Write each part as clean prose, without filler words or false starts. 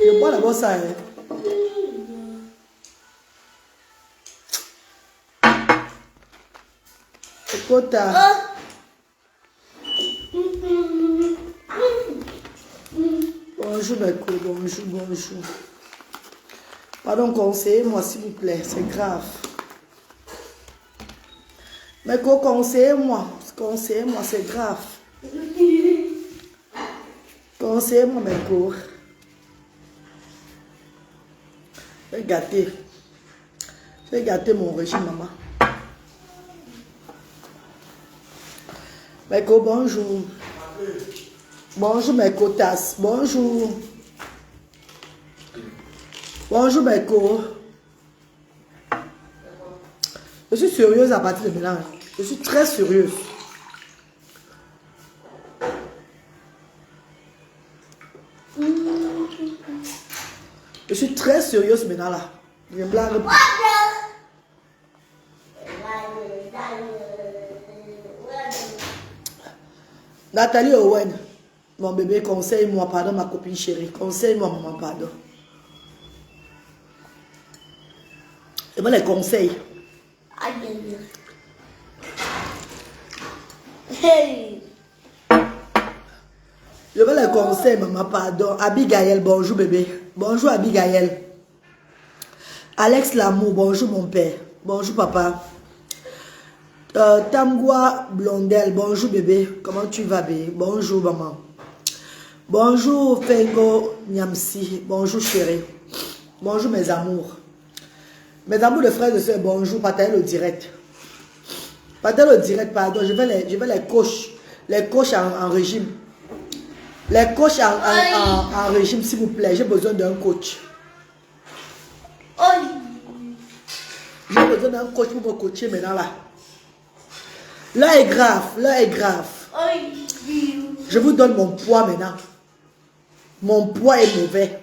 Je bois d'abord ça. Écoute. Bonjour, Beko. Bonjour, bonjour. Pardon, conseillez-moi, s'il vous plaît. C'est grave. Beko, conseillez-moi. Conseillez-moi, c'est grave. Conseillez-moi, Beko. Je vais gâter mon régime, maman. Beko, bonjour. Bonjour, mes cotas. Bonjour. Bonjour, Beko. Je suis sérieuse à partir de maintenant. Je suis très sérieuse. Je suis très sérieuse maintenant là. Je blague pas. Nathalie Owen, mon bébé, conseille-moi, pardon, ma copine chérie. Conseille-moi, maman, pardon. Et moi, les conseils. Hey. Je veux les conseils, maman, pardon. Abigail, bonjour, bébé. Bonjour, Abigail. Alex Lamour, bonjour, mon père. Bonjour, papa. Tamgwa Blondel, bonjour bébé, comment tu vas bébé? Bonjour maman. Bonjour Fengo Nyamsi, bonjour chérie. Bonjour mes amours. Mes amours de frères et de soeurs, bonjour, partagez le direct. Partagez le direct, pardon, je vais les coachs en régime. Les coachs en régime, s'il vous plaît, j'ai besoin d'un coach. J'ai besoin d'un coach pour me coacher maintenant là. Là est grave, là est grave. Je vous donne mon poids maintenant. Mon poids est mauvais.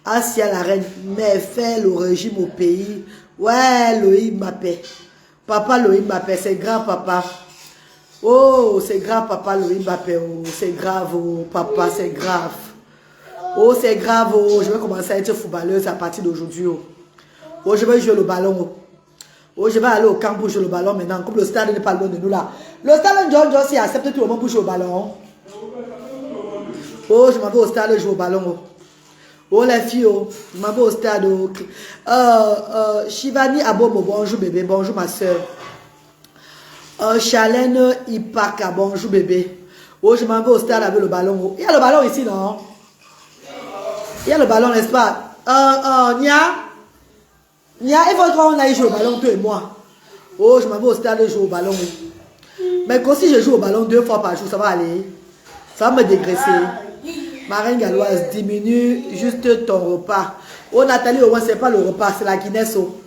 Asia la reine, mais fait le régime au pays. Ouais, Loïc Mbappé. Papa Loïc Mbappé, c'est grave papa. Oh, c'est grave papa Loïc Mbappé. Oh, c'est grave, oh, papa, c'est grave. Oh, c'est grave, oh, je vais commencer à être footballeuse à partir d'aujourd'hui. Oh. Oh, je vais jouer le ballon. Oh. Oh, je vais aller au camp pour jouer le ballon maintenant, comme le stade n'est pas loin de nous là. Le stade John Jones accepte tout le monde pour jouer au ballon. Oh, je m'en vais au stade jouer au ballon. Oh, oh les filles, oh, je m'en vais au stade. Oh. Shivani Abobo, bonjour bébé, bonjour ma soeur. Chalène Ipaka, bonjour bébé. Oh, je m'en vais au stade avec le ballon. Oh. Il y a le ballon ici, non? Il y a le ballon, n'est-ce pas? Nia, il faut qu'on aille jouer au ballon, toi et moi. Oh, je m'en vais au stade jouer au ballon. Mais quand si je joue au ballon 2 fois par jour, ça va aller. Ça va me dégraisser. Marine Galloise, diminue juste ton repas. Oh, Nathalie, au moins, c'est pas le repas, c'est la Guinness. Oh,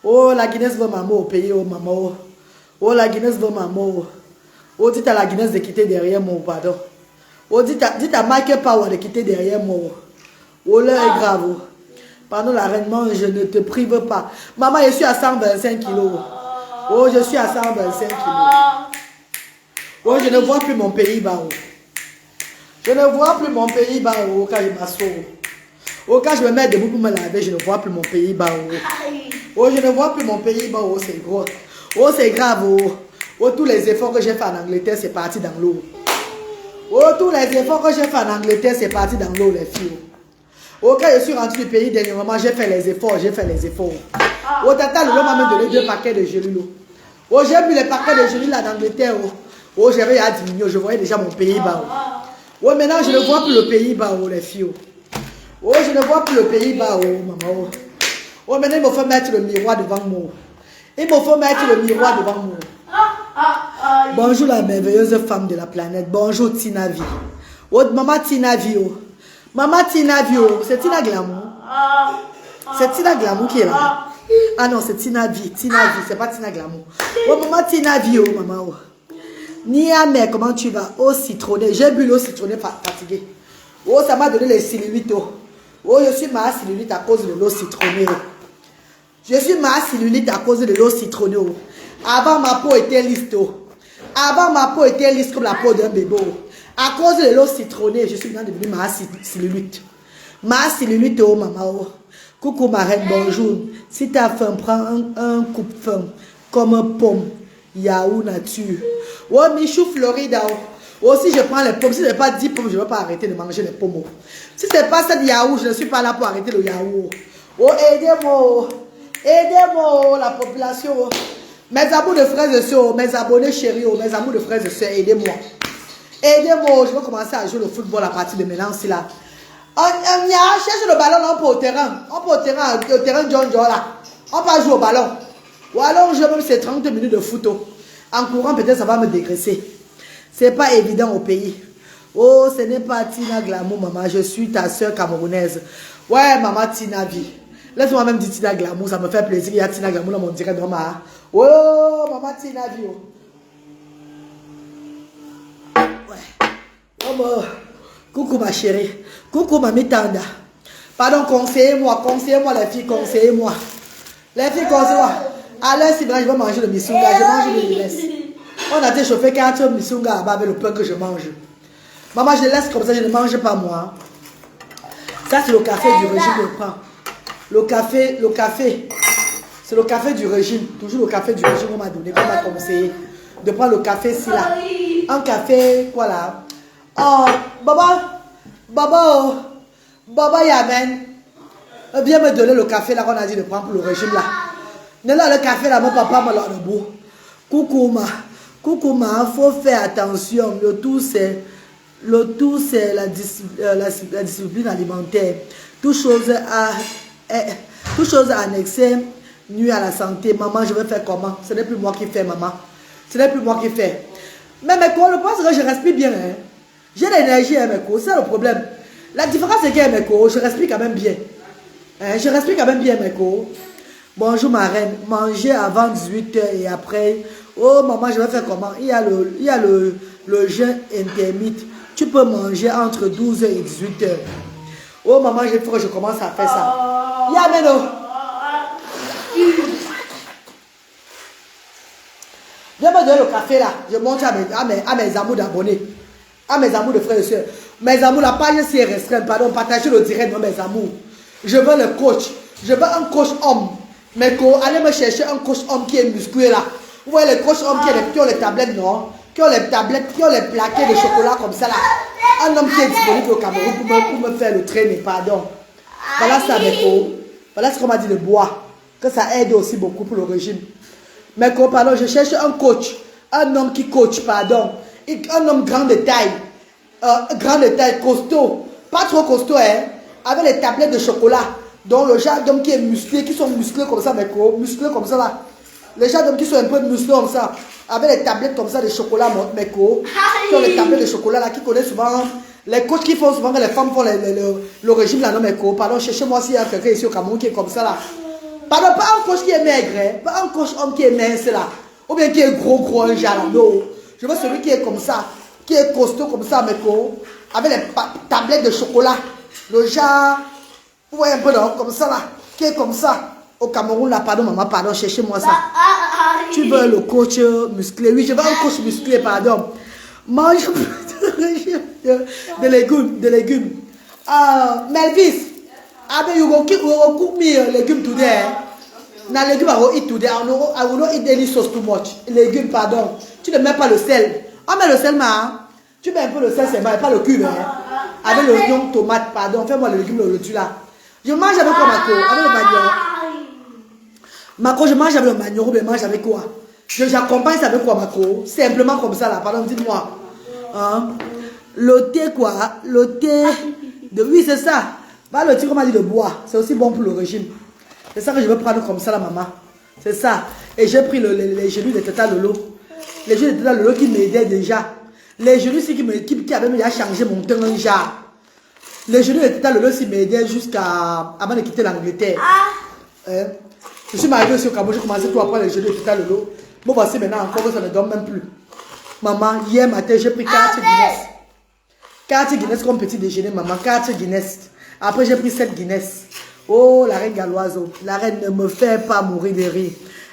oh la Guinness veut maman au pays, oh maman. Oh, la Guinness veut maman. Oh, dites à la Guinness de quitter derrière moi, pardon. Oh, dites à Michael Power de quitter derrière moi. Oh, l'heure est grave. Oh. Pardon la reine, je ne te prive pas. Maman, je suis à 125 kilos. Oh, je suis à 125 kilos. Oh, je ne vois plus mon pays bas. Je ne vois plus mon pays bas quand je m'assois. Oh, quand je me mets debout pour me laver, je ne vois plus mon pays bas. Oh, je ne vois plus mon pays bas. Oh, c'est gros. Oh, c'est grave. Oh, tous les efforts que j'ai fait en Angleterre, c'est parti dans l'eau. Oh, tous les efforts que j'ai fait en Angleterre, c'est parti dans l'eau, les filles. Oh, quand je suis rentré du pays dernièrement, j'ai fait les efforts, Oh, tata, le m'a même donné 2 paquets de gelule. Oh, j'ai mis les paquets de gelule là d'Angleterre. Oh, j'avais à diminuer, je voyais déjà mon pays bas. Oh, maintenant, je ne vois plus le pays bas, les filles. Oh, je ne vois plus le pays bas, maman. Oh, maintenant, il me faut mettre le miroir devant moi. Il me faut mettre le miroir devant moi. Bonjour la merveilleuse femme de la planète. Bonjour Tina Vie. Oh, maman Tina Vie. Maman Tina Vie, c'est Tina Glamour. C'est Tina Glamour qui est là. Ah non, c'est Tina Vie. Tina Vie, c'est pas Tina Glamour. Oh, maman, Tina Vie, oh, maman. Oh. Nia, mais comment tu vas? Oh, citronné. J'ai bu l'eau citronnée fatiguée. Oh, ça m'a donné les cellulites. Oh. Oh, je suis ma cellulite à cause de l'eau citronnée. Oh. Je suis ma cellulite à cause de l'eau citronnée. Oh. Avant, ma peau était lisse. Oh. Avant, ma peau était lisse comme la peau d'un bébé. Oh. À cause de l'eau citronnée, je suis maintenant devenue ma cellulite. Ma cellulite, oh, maman. Oh. Coucou, ma reine, bonjour. Si tu as faim, prends un coupe-faim comme un pomme. Yahoo nature. Oh, Michou Florida. Oh, si je prends les pommes, si je n'ai pas 10 pommes, je ne vais pas arrêter de manger les pommes. Si ce n'est pas cette Yahoo, je ne suis pas là pour arrêter le Yahoo. Oh, aidez-moi. Aidez-moi, la population. Mes amours de frères et sœurs, mes abonnés chéris, mes amours de frères et sœurs, aidez-moi. Aidez-moi, je vais commencer à jouer le football à partir de maintenant, c'est là. On cherche le ballon, on peut au terrain. On peut au terrain John John là. On peut jouer au ballon. Ou alors je vais même ces 30 minutes de foot. En courant, peut-être ça va me dégraisser. C'est pas évident au pays. Oh, ce n'est pas Tina Glamour, maman. Je suis ta soeur camerounaise. Ouais, maman Tina Vie. Laisse-moi même dire Tina Glamour, ça me fait plaisir. Il y a Tina Glamour dans mon direct, maman. Oh, maman Tina Vie. Ouais. Oh, bon. Coucou ma chérie. Coucou ma mitanda. Pardon, conseillez-moi les filles, conseillez-moi. Les filles, conseillez-moi. Allez, si je vais manger le misunga, je mange le laisse. On a été chauffé 4 misunga avec le pain que je mange. Maman, je le laisse comme ça, je ne mange pas moi. Ça, c'est le café du régime que je prends. Le café, c'est le café du régime. Toujours le café du régime qu'on m'a donné, qu'on m'a conseillé. De prendre le café ici là. Un café, voilà. Oh, Baba Yamen. Viens me donner le café là qu'on a dit de prendre pour le régime là. Ne là, le café là, mon papa m'a l'a le bout. Coucou ma, faut faire attention. Le tout c'est la discipline alimentaire. Toute chose annexée nuit à la santé. Maman, je vais faire comment? Ce n'est plus moi qui fais, maman. Ce n'est plus moi qui fais. Mais mes co, le pense que je respire bien. Hein? J'ai l'énergie, hein, mes co, c'est le problème. La différence c'est que mes co, je respire quand même bien. Hein? Je respire quand même bien, mes co. Bonjour ma reine, manger avant 18 h et après. Oh maman, je vais faire comment? Il y a le jeûne intermittent. Tu peux manger entre 12 h et 18 h. Oh maman, il faut que je commence à faire ça. Il y a maintenant. Viens me donner le café là. Je montre à mes amours d'abonnés. À mes amours de frères et sœurs. Mes amours, la page c'est restreinte. Pardon, partagez le direct dans mes amours. Je veux le coach. Je veux un coach homme. Mais allez me chercher un coach homme qui est musclé là. Vous voyez les coachs hommes qui ont les tablettes, non? Qui ont les tablettes, qui ont les plaquets de chocolat comme ça là. Un homme qui est disponible au Cameroun pour me faire le training, pardon. Voilà ça, mes co. Voilà ce qu'on m'a dit de bois. Que ça aide aussi beaucoup pour le régime. Mes co, pardon, je cherche un coach. Un homme qui coach, pardon. Un homme grand de taille. Grand de taille, costaud. Pas trop costaud, hein. Avec les tablettes de chocolat. Donc le genre d'homme qui est musclé, qui sont musclés comme ça, mes co. Musclés comme ça là. Les gens d'hommes qui sont un peu musclés comme ça. Avec les tablettes comme ça de chocolat, mes co. Qui ont les tablettes de chocolat là, qui connaissent souvent. Les coachs qui font souvent que les femmes font le régime là, non, mes co. Pardon, cherchez-moi s'il y a quelqu'un ici au Cameroun qui est comme ça là. Pardon, pas un coach qui est maigre, hein? Pas un coach homme qui est mince là. Ou bien qui est gros, un genre là. Non. Je veux celui qui est comme ça. Qui est costaud comme ça, mes co. Avec les tablettes de chocolat. Le genre. Vous voyez un peu non, comme ça là. Qui est comme ça. Au Cameroun là, pardon maman, pardon, cherchez-moi ça. Tu veux le coach musclé? Oui, je veux un coach musclé, pardon. Mange de légumes. Melvis, you go cook me légumes today. Na légumes I will eat today. I will not eat any sauce too much. Légumes, pardon. Tu ne mets pas le sel. On met le sel, ma. Tu mets un peu le sel, c'est pas le cube. Hein. Avec l'oignon, tomate, pardon. Fais-moi le légume, le tu là. Je mange avec quoi, Marco? Avec le manioc. Marco, je mange avec le manioc, mais je mange avec quoi? J'accompagne ça avec quoi, Marco? Simplement comme ça, là. Pardon, dites-moi. Hein? Le thé, quoi? Le thé de... Oui, c'est ça. Bah, le thé, comme on dit, de bois. C'est aussi bon pour le régime. C'est ça que je veux prendre comme ça, la maman. C'est ça. Et j'ai pris les genoux de Tata Lolo. Les genoux de Tata Lolo qui m'aidaient déjà. Les genoux qui avaient déjà changé mon teint en genre. Les genoux de Tata Lolo qui m'aidaient jusqu'à... avant de quitter l'Angleterre. Je suis mariée aussi au Cameroun, j'ai commencé tout après les jeux de l'hôpital de l'eau. Bon, voici maintenant encore que ça ne donne même plus. Maman, hier matin, j'ai pris 4 Guinness. 4 Guinness comme petit déjeuner, maman. 4 Guinness. Après, j'ai pris 7 Guinness. Oh, la reine galoise. La reine ne me fait pas mourir de rire.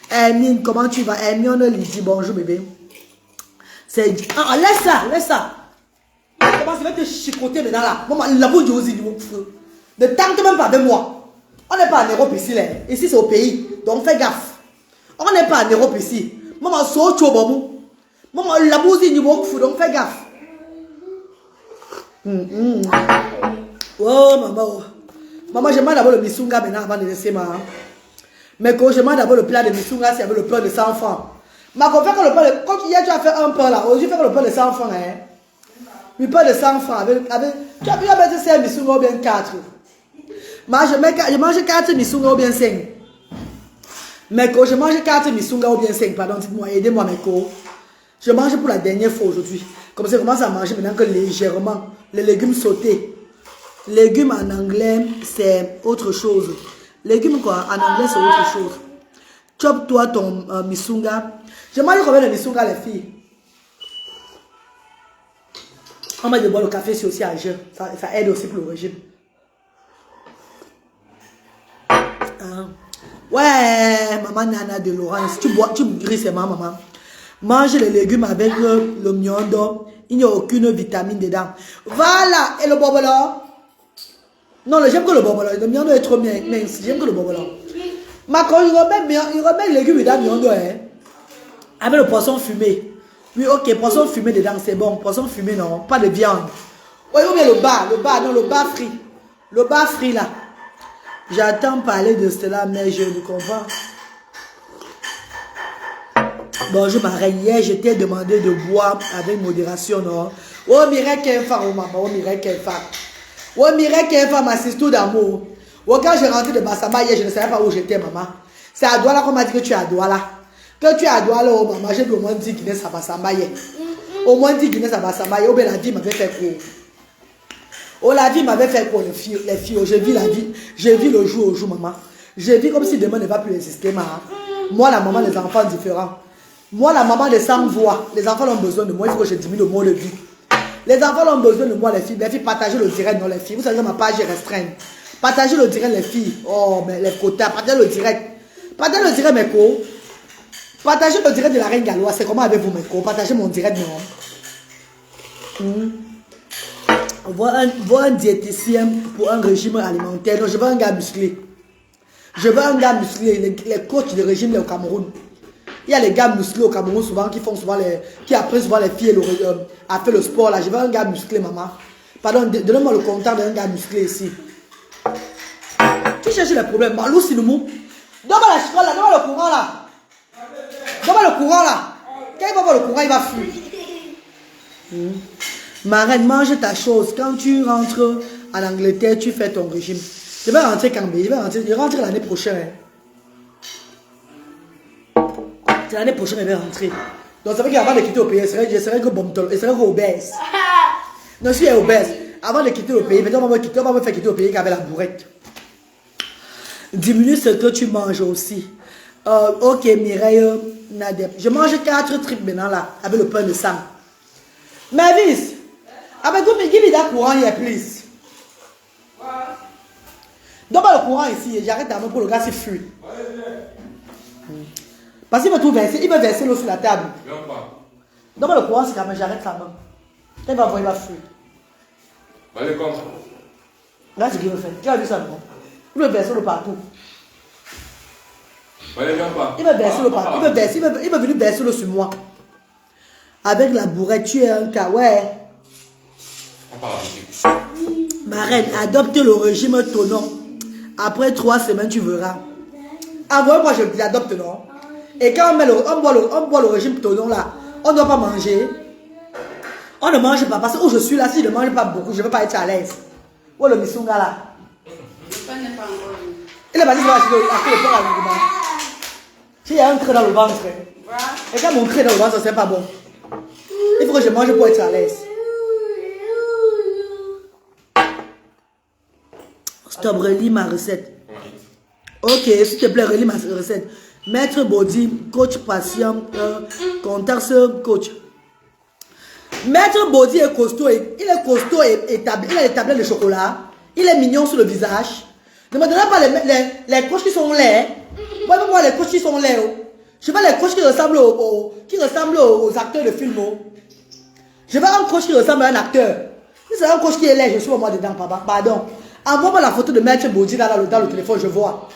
Hermine, comment tu vas? Hermine, on lui dit bonjour, bébé. C'est... Ah, laisse ça, laisse ça. Comment ça va te chicoter maintenant là? Maman, la boue du aussi, ne tente même pas avec moi. On n'est pas en Europe ici, là. Ici, c'est au pays. Donc, fais gaffe. On n'est pas en Europe ici. Maman, saute au bon. Maman, la boue du donc fais gaffe. Oh, maman. Maman, je mange d'abord le misunga maintenant avant de laisser ma. Mais quand je mange d'abord le plat de misunga, c'est avec le pain de 100 francs. Ma qu'on fait que le pain de... Quand hier tu as fait un pain là, aujourd'hui fais que le pain de 100 francs, hein. Le pain de 100 francs avec... Tu as pu mettre 5 misunga ou bien 4. Moi, je mange 4 misunga ou bien 5. Mais quand je mange 4 misunga ou bien 5, pardon, dites-moi, aidez-moi mes co. Je mange pour la dernière fois aujourd'hui. Comme ça, je commence à manger maintenant que légèrement. Les légumes sautés. Légumes en anglais, c'est autre chose. Légumes quoi? En anglais, c'est autre chose. Chop-toi ton misunga. Je mange combien de misunga, les filles? On m'a dit de boire le café, c'est aussi à jeun. Ça aide aussi pour le régime. Ouais, maman Nana de Laurence. Tu gris, c'est maman. Mange les légumes avec le miondo. Il n'y a aucune vitamine dedans. Voilà. Et le bobolo? Non, j'aime que le bobolo. Le miondo est trop mince. J'aime que le bobolo. Ma quand il remet les légumes dedans miondo, hein. Avec le poisson fumé. Oui, ok, poisson fumé dedans, c'est bon. Poisson fumé, non. Pas de viande. Oui, ou bien le bas frit. Le bas frit, là. J'attends parler de cela, mais je ne comprends. Bonjour ma reine, hier je t'ai demandé de boire avec modération, non? Oh Mireille Kenfa, oh maman, oh Mireille Kenfa. Oh Mireille Kenfa, ma sister d'amour. Oh quand j'ai rentré de Bassamba hier, je ne savais pas où j'étais, maman. C'est à Douala qu'on m'a dit que tu es à Douala. Que tu es à Douala, oh maman, j'ai au moins 10 Guinness à Bassamba hier. Au moins 10 Guinness à Bassamba hier, oh ben la vie m'avait fait quoi? Oh la vie m'avait fait quoi les filles, oh, je vis la vie, je vis le jour au jour, maman. Je vis comme si demain ne va plus exister, maman. Moi la maman, les enfants différents. Moi, la maman de 100 voix, les enfants ont besoin de moi, il faut que je diminue le mot de vie. Les enfants ont besoin de moi, les filles, partagez le direct, non, les filles. Vous savez que ma page est restreinte. Partagez le direct, les filles. Oh, mais les quotas, partagez le direct. Partagez le direct, mes co. Partagez le direct de la reine galloise. C'est comment avec vous, mes co? Partagez mon direct, non. Voir un diététicien pour un régime alimentaire. Non, je veux un gars musclé. Je veux un gars musclé. Les coachs de régime au Cameroun. Il y a les gars musclés au Cameroun souvent qui font souvent qui apprennent souvent les filles à faire le sport là. Je veux un gars musclé, maman. Pardon, donnez-moi le contact d'un gars musclé ici. Tu cherches les problèmes. Malou Sinomou. Donne-moi la chicotte là, donne-moi le courant là. Donne-moi le courant là. Quand il va voir le courant, il va fuir. Ma reine, mange ta chose. Quand tu rentres en Angleterre, tu fais ton régime. Je vais rentrer quand même. Je rentre l'année prochaine. C'est l'année prochaine, je vais rentrer. Donc ça veut dire qu'avant de quitter le pays, je serai que bombetol, je serai que obèse. Non, je suis obèse. Avant de quitter le pays, maintenant on va me faire quitter le pays avec la bourrette. Diminue ce que tu manges aussi. Ok, Mireille, Nadeb. Je mange 4 trucs maintenant là, avec le pain de sang. Mavis, avec vous, give me that courant here, please. Donne-moi le courant ici, j'arrête d'amener pour le gars, c'est fuit. Parce qu'il veut tout verser, il veut verser l'eau sur la table. Donne-moi le courant, c'est quand même, j'arrête sa main. Il va voir, il va fuir. Allez, comme ça. Là, c'est ce qu'il veut faire. Qui a vu ça, non? Il veut verser l'eau partout. Allez, viens pas. Il veut verser l'eau partout. Il veut venir verser l'eau sur moi. Avec la bourrette, tu es un cas, ouais. On parle ici. Ma reine, adopte le régime tonant. Après 3 semaines, tu verras. Envoie-moi, je l'adopte, non? Et quand on boit le régime tonant là, on ne doit pas manger. On ne mange pas. Parce que où je suis là, si je ne mange pas beaucoup, je ne vais pas être à l'aise. Où est le misunga là? Il est parti sur acheter le pain à l'environnement. S'il y a un creux dans le ventre. Et quand mon creux dans le ventre, c'est pas bon. Il faut que je mange pour être à l'aise. Stop, relis ma recette. Ok, s'il te plaît, relis ma recette. Maître Body, coach patient, contact coach. Maître Body est costaud, il est costaud et établi, il a des tablettes de chocolat, il est mignon sur le visage. Ne me donnez pas les coachs qui sont laids. Moi, les coachs qui sont laids. Je veux les coachs qui ressemblent aux acteurs de film. Je veux un coach qui ressemble à un acteur. Si c'est un coach qui est laid, je suis moi dedans, papa. Pardon. Envoie-moi la photo de Maître Body dans le téléphone, je vois.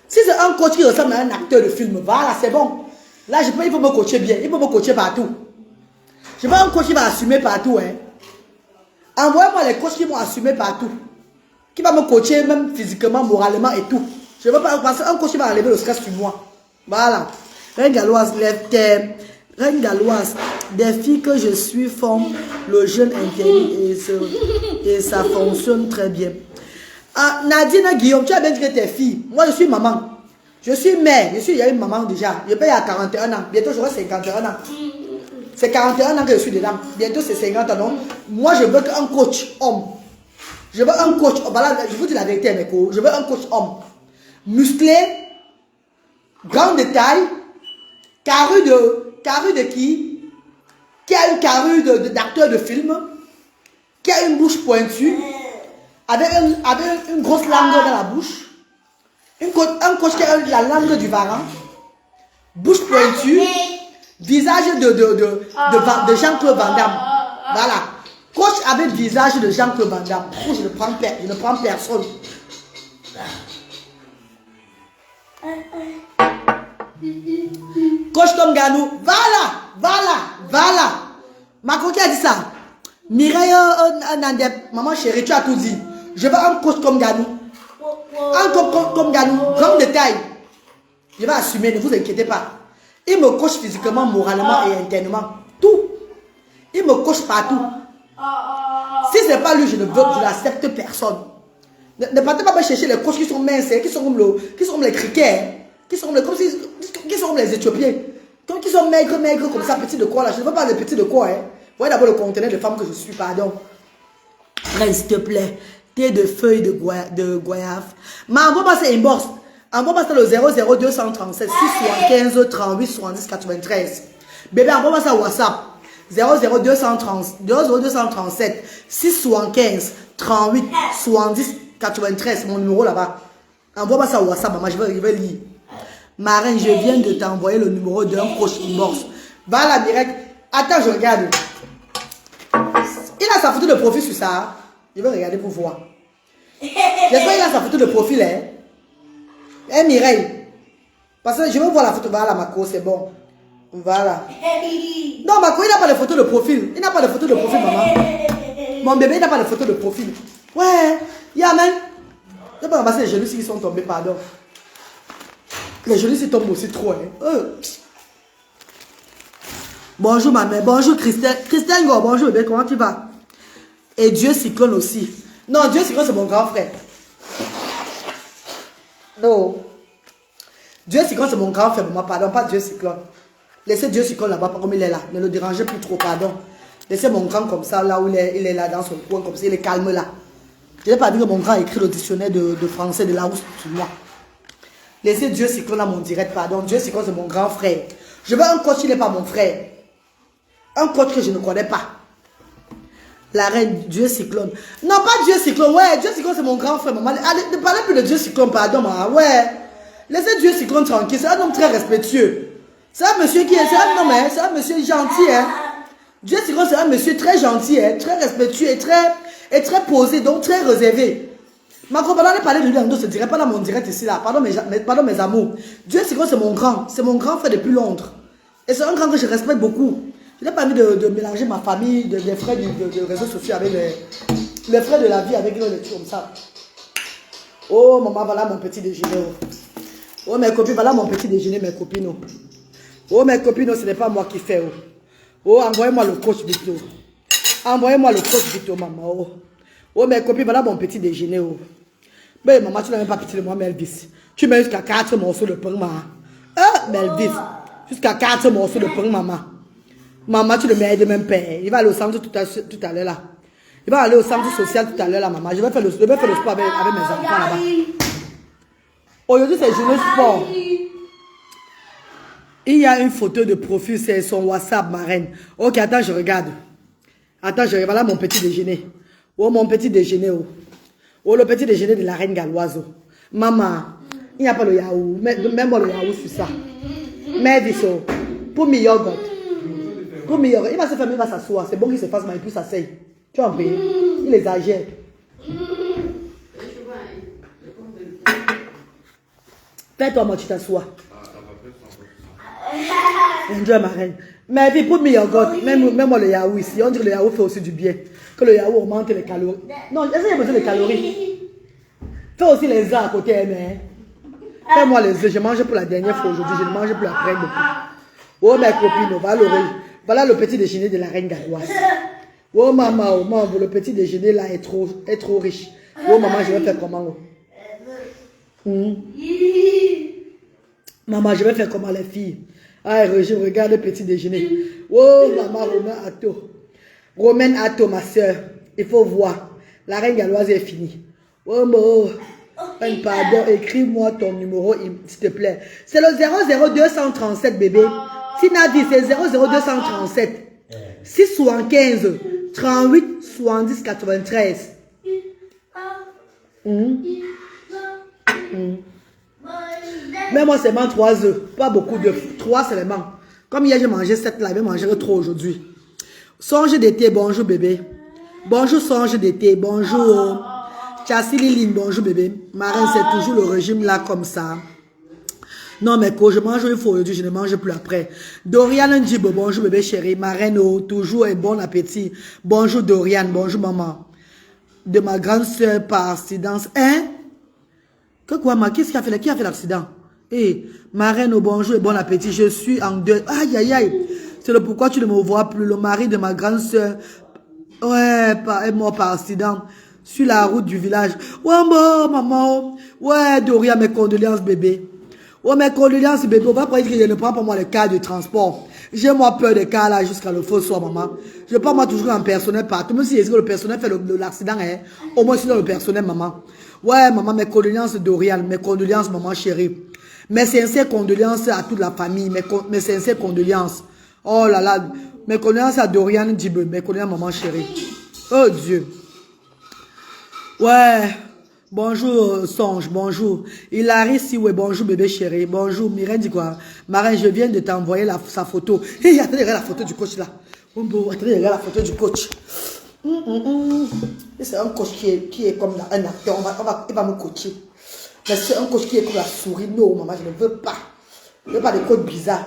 Si c'est un coach qui ressemble à un acteur de film, voilà, c'est bon. Là, il faut me coacher bien. Il faut me coacher partout. Je veux un coach qui va assumer partout. Hein. Envoyez-moi les coachs qui vont assumer partout. Qui va me coacher même physiquement, moralement et tout. Je veux pas parce qu'un coach qui va enlever le stress sur moi. Voilà. Reine Galloise, Reine Galloise, des filles que je suis forment le jeûne interdit et ça fonctionne très bien. Ah, Nadine Guillaume, tu as bien dit que t'es fille. Moi, je suis maman. Je suis mère. Il y a une maman déjà. Je paye à 41 ans. Bientôt, j'aurai 51 ans. C'est 41 ans que je suis dedans. Bientôt, c'est 50 ans. Donc, moi, je veux qu'un coach homme. Je veux un coach. Voilà, je vous dis la vérité, mes coachs. Je veux un coach homme. Musclé, grande de taille, carré de qui a une carrure d'acteur de film, qui a une bouche pointue, avec une grosse langue dans la bouche, un coach qui a la langue du varan, bouche pointue, visage de Jean-Claude Van Damme. Voilà. Coach avec visage de Jean-Claude Van Damme. Je ne prends personne. Coach comme Ganou. Voilà. Ma coach a dit ça. Mireille, maman chérie, tu as tout dit. Je veux un coach comme Ganou. Un coach comme Ganou, grand de taille. Je vais assumer, ne vous inquiétez pas. Il me coach physiquement, moralement et internement. Tout. Il me coach partout. Si ce n'est pas lui, je n'accepte personne. Ne partez pas me chercher les coachs qui sont minces, qui sont comme les criquets, qui sont comme les Éthiopiens. Qui sont maigres comme ça, petits de quoi là. Je ne veux pas de petits de quoi. Hein. Voyez d'abord le conteneur de femme que je suis, pardon. S'il te plaît. Thé de feuilles de goyave. Mais envoie-moi ça inbox. Envoie-moi ça le 00237 675 38 70 93. Bébé, envoie-moi ça WhatsApp. 00237 675 38 70 93. Mon numéro là-bas. Envoie-moi ça WhatsApp, maman. Je vais lire. Marine, je viens de t'envoyer le numéro d'un coach inbox. Va la direct. Attends, je regarde. Il a sa photo de profil sur ça. Je vais regarder pour voir. J'espère qu'il a sa photo de profil. Hein, Mireille. Parce que je veux voir la photo. Voilà, Mako, c'est bon. Voilà. Non, Mako, il n'a pas de photo de profil. Il n'a pas de photo de profil, maman. Mon bébé, il n'a pas de photo de profil. Ouais. Yamen. Je vais pas ramasser les genoux qui sont tombés, pardon. Les genoux s'y tombent aussi trop. Hein. Bonjour, ma mère. Bonjour, Christelle. Christelle, bonjour, bébé. Comment tu vas? Et Dieu Cyclone aussi. Non, Dieu Cyclone, c'est mon grand frère. Non. Dieu Cyclone, c'est mon grand frère, maman. Pardon, pas Dieu Cyclone. Laissez Dieu Cyclone là-bas, comme il est là. Ne le dérangez plus trop, pardon. Laissez mon grand comme ça, là où il est là, dans son coin, comme ça, il est calme là. Je n'ai pas vu que mon grand a écrit le dictionnaire de français de Larousse sur moi. Laissez Dieu Cyclone à mon direct, pardon. Dieu Cyclone, c'est mon grand frère. Je veux un coach qui n'est pas mon frère. Un coach que je ne connais pas. La reine, Dieu Cyclone. Non, pas Dieu Cyclone. Ouais, Dieu Cyclone, c'est mon grand frère, maman. Allez, ne parlez plus de Dieu Cyclone, pardon, maman. Ouais. Laissez Dieu Cyclone tranquille. C'est un homme très respectueux. C'est un monsieur qui est... C'est un homme, hein. C'est un monsieur gentil, hein. Dieu Cyclone, c'est un monsieur très gentil, hein. Très respectueux et très posé, donc très réservé. Ma compagne parler de lui en dos, je ne dirais pas dans mon direct ici, là. Pardon, mes amours. Dieu Cyclone, c'est mon grand. C'est mon grand frère depuis Londres. Et c'est un grand que je respecte beaucoup. Je n'ai pas envie de mélanger ma famille, les frères de réseaux sociaux avec les frères de la vie, avec les trucs comme ça. Oh, maman, voilà mon petit déjeuner. Oh, mes copines, voilà mon petit déjeuner, mes copines. Oh, mes copines, ce n'est pas moi qui fais. Oh, envoyez-moi le coach Vito. Envoyez-moi le coach Vito, maman. Oh, mes copines, voilà mon petit déjeuner. Mais maman, tu n'as même pas pitié de moi, Melvis. Tu mets jusqu'à 4 morceaux de pain, maman. Melvis. Jusqu'à 4 morceaux de pain, maman. Maman, tu le mets de même père. Il va aller au centre tout à l'heure là. Il va aller au centre social tout à l'heure là, maman. Je vais faire le sport avec mes enfants là-bas. Aujourd'hui, c'est journée sport. Il y a une photo de profil, c'est son WhatsApp, ma reine. Ok, attends, je regarde. Attends, je regarde. Voilà mon petit déjeuner. Oh, mon petit déjeuner. Oh, oh le petit déjeuner de la reine galloise. Oh. Maman, il n'y a pas le yaourt. Même le yaourt sur ça. Mais dis ça. Pour mi yogurt. Pour mi yogurt. Il va se faire, il va s'asseoir. C'est bon qu'il se fasse, mais il peut s'asseoir. Tu as compris? Il exagère. Fais-toi, moi, tu t'assois. Enjoy ma reine. Mais puis pour me yogurt, même moi le yaourt ici, on dit que le yaourt fait aussi du bien. Que le yaourt augmente les calories. Non, est-ce qu'il y a besoin de calories? Fais aussi les œufs à côté, mais. Fais-moi les œufs. Je mange pour la dernière fois aujourd'hui, je ne mange plus après beaucoup. Oh mes copines, voilà le petit déjeuner de la reine galloise. Oh maman, le petit déjeuner là est trop riche. Oh maman, je vais faire comment? Maman, je vais faire comment les filles? Ah, je regarde le petit déjeuner. Oh, maman, Romaine Atto, ma soeur. Il faut voir. La reine galloise est finie. Oh, pardon, écris-moi ton numéro, s'il te plaît. C'est le 00237, bébé. Tina dit, c'est 00237. 675 38 70 93. Mais moi, c'est seulement 3 œufs. Pas beaucoup d'œufs. 3 seulement. Comme hier, j'ai mangé 7 là, je vais manger 3 aujourd'hui. Songe d'été, bonjour bébé. Bonjour, songe d'été, bonjour. Chassis Liline, bonjour bébé. Marine, c'est toujours le régime là comme ça. Non, mais quand je mange une fois aujourd'hui, je ne mange plus après. Dorian Ndibo, bonjour bébé chéri. Marine, toujours et bon appétit. Bonjour Dorian, bonjour maman. De ma grande soeur par accidence. Hein? Que quoi, qu'est-ce qui a fait l'accident? Eh, ma reine, bonjour et bon appétit. Je suis en deuil. Aïe, aïe, aïe. C'est le pourquoi tu ne me vois plus. Le mari de ma grande soeur, ouais, est mort par accident. Sur la route du village. Ouais, maman. Ouais, Doria, mes condoléances, bébé. Ouais, mes condoléances, bébé. On va pas dire que je ne prends pas moi le cas de transport. J'ai moi peur des cas là jusqu'à le faux soir, maman. Je prends moi toujours en personnel partout. Même si le personnel fait l'accident, hein, au moins sinon le personnel, maman. Ouais, maman, mes condoléances, Dorian. Mes condoléances, maman chérie. Mes sincères condoléances à toute la famille. Mes sincères condoléances. Oh là là. Mes condoléances à Dorian Djibe. Mes condoléances, maman chérie. Oh Dieu. Ouais. Bonjour, Songe. Bonjour. Hilary, si ouais. Bonjour, bébé chéri. Bonjour. Mireille dit quoi? Marin, je viens de t'envoyer sa photo. Hé, attendez, regarde la photo du coach là. Attendez, regarde la photo du coach. C'est un coach qui est comme un acteur. Il va me coacher. Mais c'est un coach qui est comme la souris. Non, maman, je ne veux pas. Je ne veux pas de coach bizarre.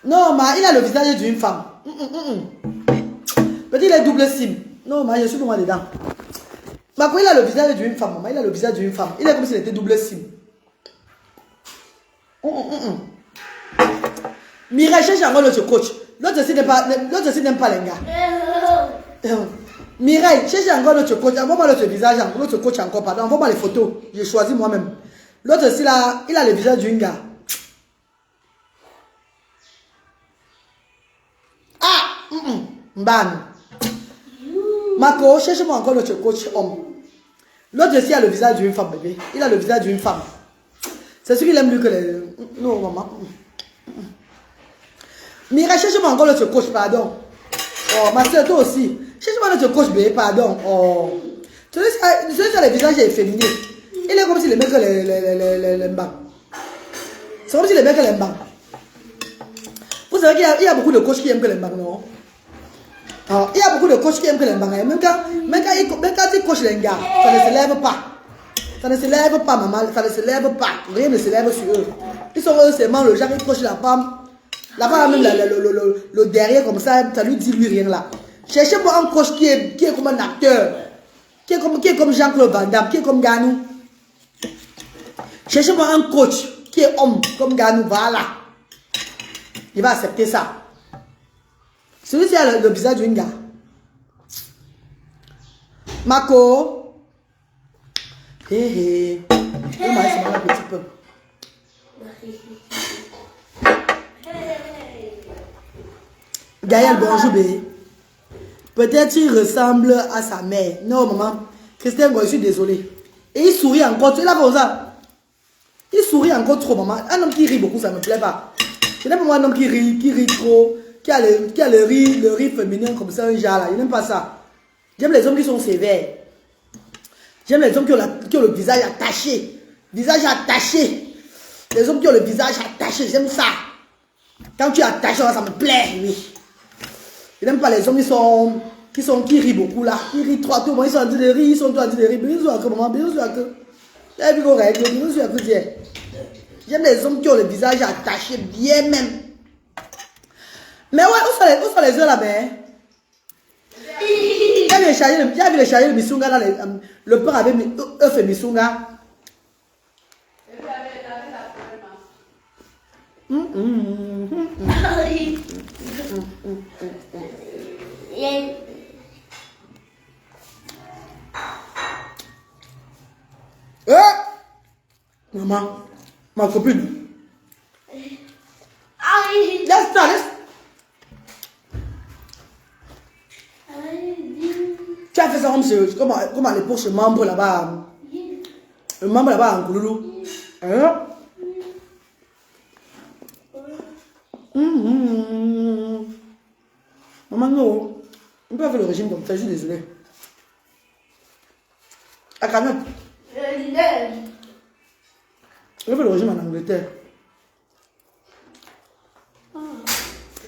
Non, maman, il a le visage d'une femme. Petit, il est double sim. Non, maman, je suis pour moi dedans. Maman, il a le visage d'une femme, maman. Il a le visage d'une femme. Il est comme s'il était double sim. Mireille, cherche encore l'autre coach. L'autre aussi n'aime pas les gars. Mireille, cherche encore l'autre coach. Envoie-moi l'autre visage, l'autre coach encore, pardon. Envoie-moi les photos. J'ai choisi moi-même. L'autre aussi là, il a le visage d'une gars. Ah! Ban. Marco, cherche-moi encore l'autre coach homme. L'autre aussi a le visage d'une femme, bébé. Il a le visage d'une femme. C'est ce qu'il aime mieux que les... Non, maman. Mira, cherche-moi encore l'autre coach, pardon. Oh, ma soeur, toi aussi. Cherche-moi l'autre coach, bébé, pardon. Oh. Tu sais, le visage est féminin. Il est comme si les mecs les mbang. C'est comme si les mecs les mbang. Vous savez qu'il y a beaucoup de coachs qui aiment que les mbang, non? Alors, il y a beaucoup de coachs qui aiment que les mbang. Même quand ils coachent les gars, ça ne se lève pas. Ça ne se lève pas, maman. Ça ne se lève pas. Rien ne se lève sur eux. Ils sont eux seulement le genre qui coach la femme. La femme a même le derrière comme ça lui dit lui rien là. Cherchez-moi un coach qui est comme un acteur. Qui est comme Jean-Claude Van Damme, qui est comme Ganou. Cherchez-moi un coach qui est homme comme Ganou. Voilà. Il va accepter ça. Celui-ci a le visage d'une gars. Marco. Hé hé. Il m'a laissé un petit peu. Gaël, bonjour bébé. Peut-être il ressemble à sa mère. Non maman. Christian, je suis désolé. Et il sourit encore. Tu es là comme ça. Il sourit encore trop, maman. Un homme qui rit beaucoup, ça ne me plaît pas. Je n'aime pas un homme qui rit trop, qui a le riz féminin comme ça, un genre là. Je n'aime pas ça. J'aime les hommes qui sont sévères. J'aime les hommes qui ont le visage attaché. Visage attaché. Les hommes qui ont le visage attaché, j'aime ça. Quand tu es attaché, ça me plaît, oui. Je n'aime pas les hommes qui rient beaucoup là. Qui rient trop, tout le monde, ils sont en train de rire, ils sont en train de rire. Bien sûr, que maman, bien sûr que. Et puis qu'on règle, bien sûr que Dieu. J'aime les hommes qui ont le visage attaché, bien même. Mais ouais, où sont les yeux là-bas? J'ai vu les charger le misunga dans le père avait œuf et misunga. Maman, ma copine. Laisse. Tu as fait ça comme à l'époque, ce membre là-bas. Le membre là-bas en Kouloulou. Hein? Maman, non. On peut faire le régime comme ça, je suis désolé. À Canada. On fait le régime en Angleterre.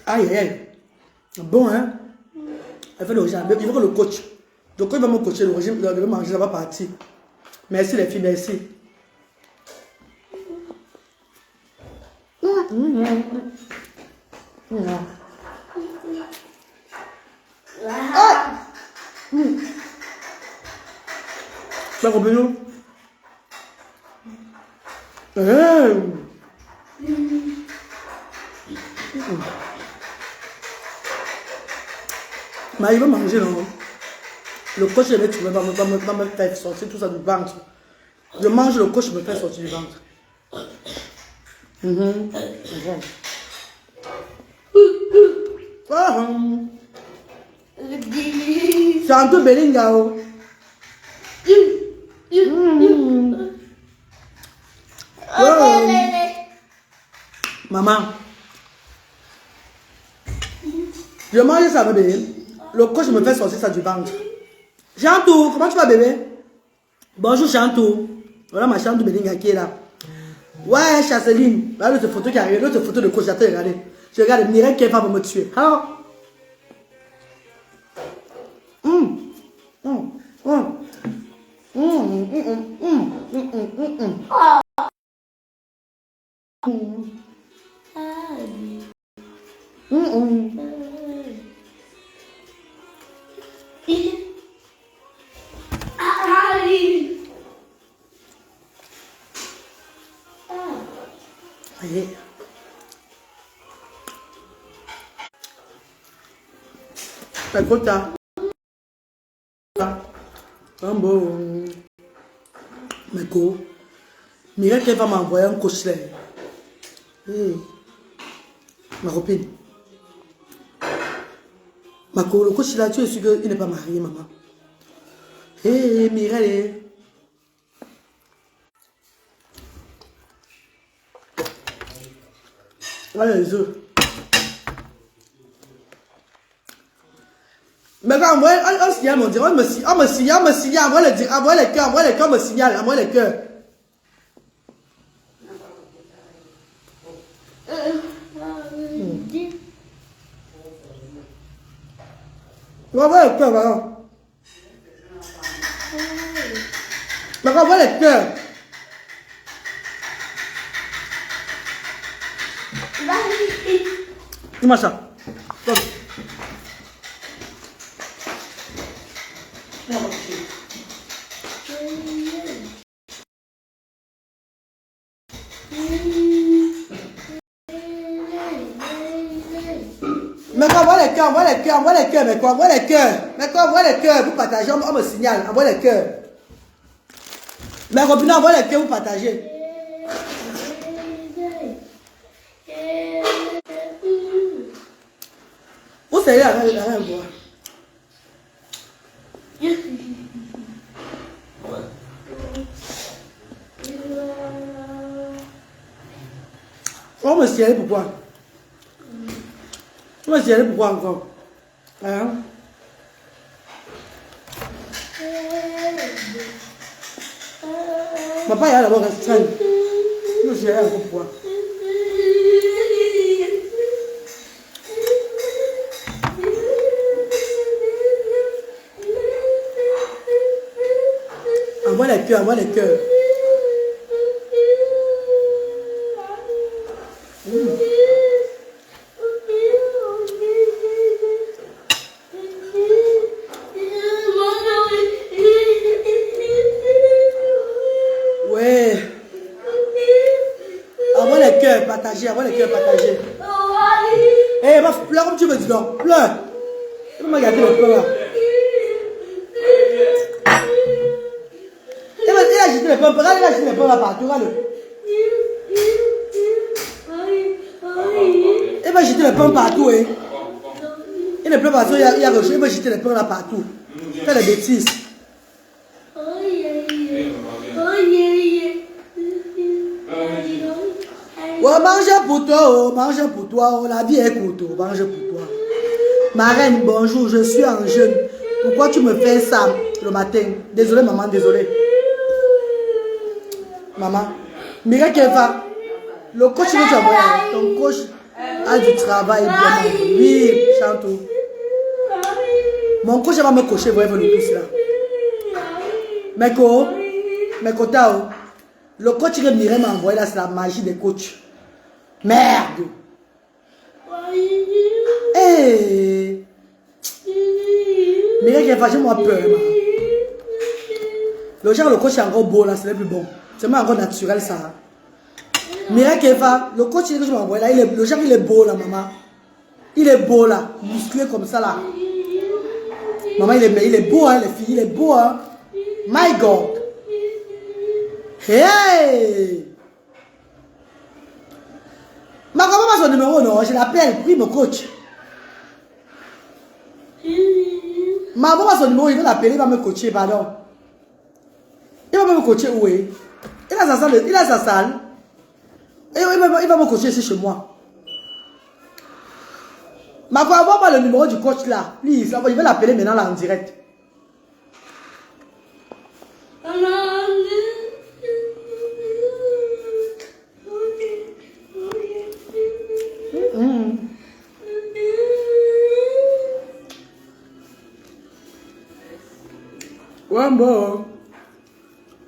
Aïe, aïe. Bon, hein? Elle fait le régime. Il veut que le coach. Donc, quand il va me coacher, le régime, il va manger, ça va partir. Merci les filles, merci. Pas compris. Mais il va manger, non? Le coach va me faire sortir tout ça du ventre. Je mange, le coach me fait sortir du ventre. C'est un peu Belinga. Maman, je mange ça, bébé. Le coach me fait sortir ça du ventre. Chantou, comment tu vas, bébé? Bonjour, Chantou. Voilà ma Chantou Belinga qui est là. Ouais, Chasseline. Voilà l'autre photo qui arrive, l'autre photo de coach. Attends, regardez. Je regarde, Mireille qui va me tuer. Alors, écoute, un bon. Mais quoi? Mireille qui va m'envoyer un coach là. Ma copine. Ma co, le coach là, tu es sûr qu'il n'est pas marié, maman. Hé, Mireille. Voilà les œufs. Mais quand on signale, on dit, on me signale, envoie les cœurs, me signale, envoie les cœurs. On envoie les cœurs, maman. Mais on envoie les cœurs. Dis-moi ça. Mais quoi, envoie les cœurs, mais quoi, envoie les cœurs, vous partagez, on me signale, envoie les cœurs. Mais Robina, envoie les cœurs, vous partagez. Vous savez, la reine bois. On me cirer pourquoi? On me cirer pourquoi encore? Hein? Papa, il y a d'abord restreint. Je me cirer encore pourquoi? Envoie les cœurs, envoie les cœurs. Ouais. Envoie les cœurs partagés, envoie les cœurs partagés. Eh, va pleure comme tu veux, dis donc. Pleure. Tu peux me regarder le pleurs là. Il a jeté les pommes, regarde, il a jeté les pommes là partout, regarde. Il va jeter les pommes partout, hein. Il ne pleut pas, il y a rejeté, il va jeter les pommes là partout. Il fait des bêtises. Oh, mange pour toi, oh, la vie est courte, oh, mange pour toi. Ma reine, bonjour, je suis en jeûne. Pourquoi tu me fais ça le matin? Désolée, maman, désolée. Maman, Mireille Keva, le coach que tu as envoyé, ton coach a du travail bien. Oui, Chantou. Mon coach va me coacher, vous voyez, le pouce là. Mais Tao, le coach que Mireille m'a envoyé là, c'est la magie des coachs. Merde! Hey! Mireille Keva, j'ai moi peur, maman. Le genre, le coach est encore beau là, c'est le plus bon. C'est même encore naturel ça. Mireille Keva, le coach que je m'envoie là, le genre il est beau là, maman. Il est beau là, musclé comme ça là. Maman, il est beau, hein, les filles, il est beau, hein. My God. Hey! Ma comment pas son numéro, non? Je l'appelle, prie mon coach. Ma maman pas son numéro, il va l'appeler, il va me coacher, pardon. Il va me coacher où est? Il a sa salle. Il a sa salle. Et il va me coacher ici chez moi. Ma quoi, avoir pas le numéro du coach là. Please, je vais l'appeler maintenant là en direct.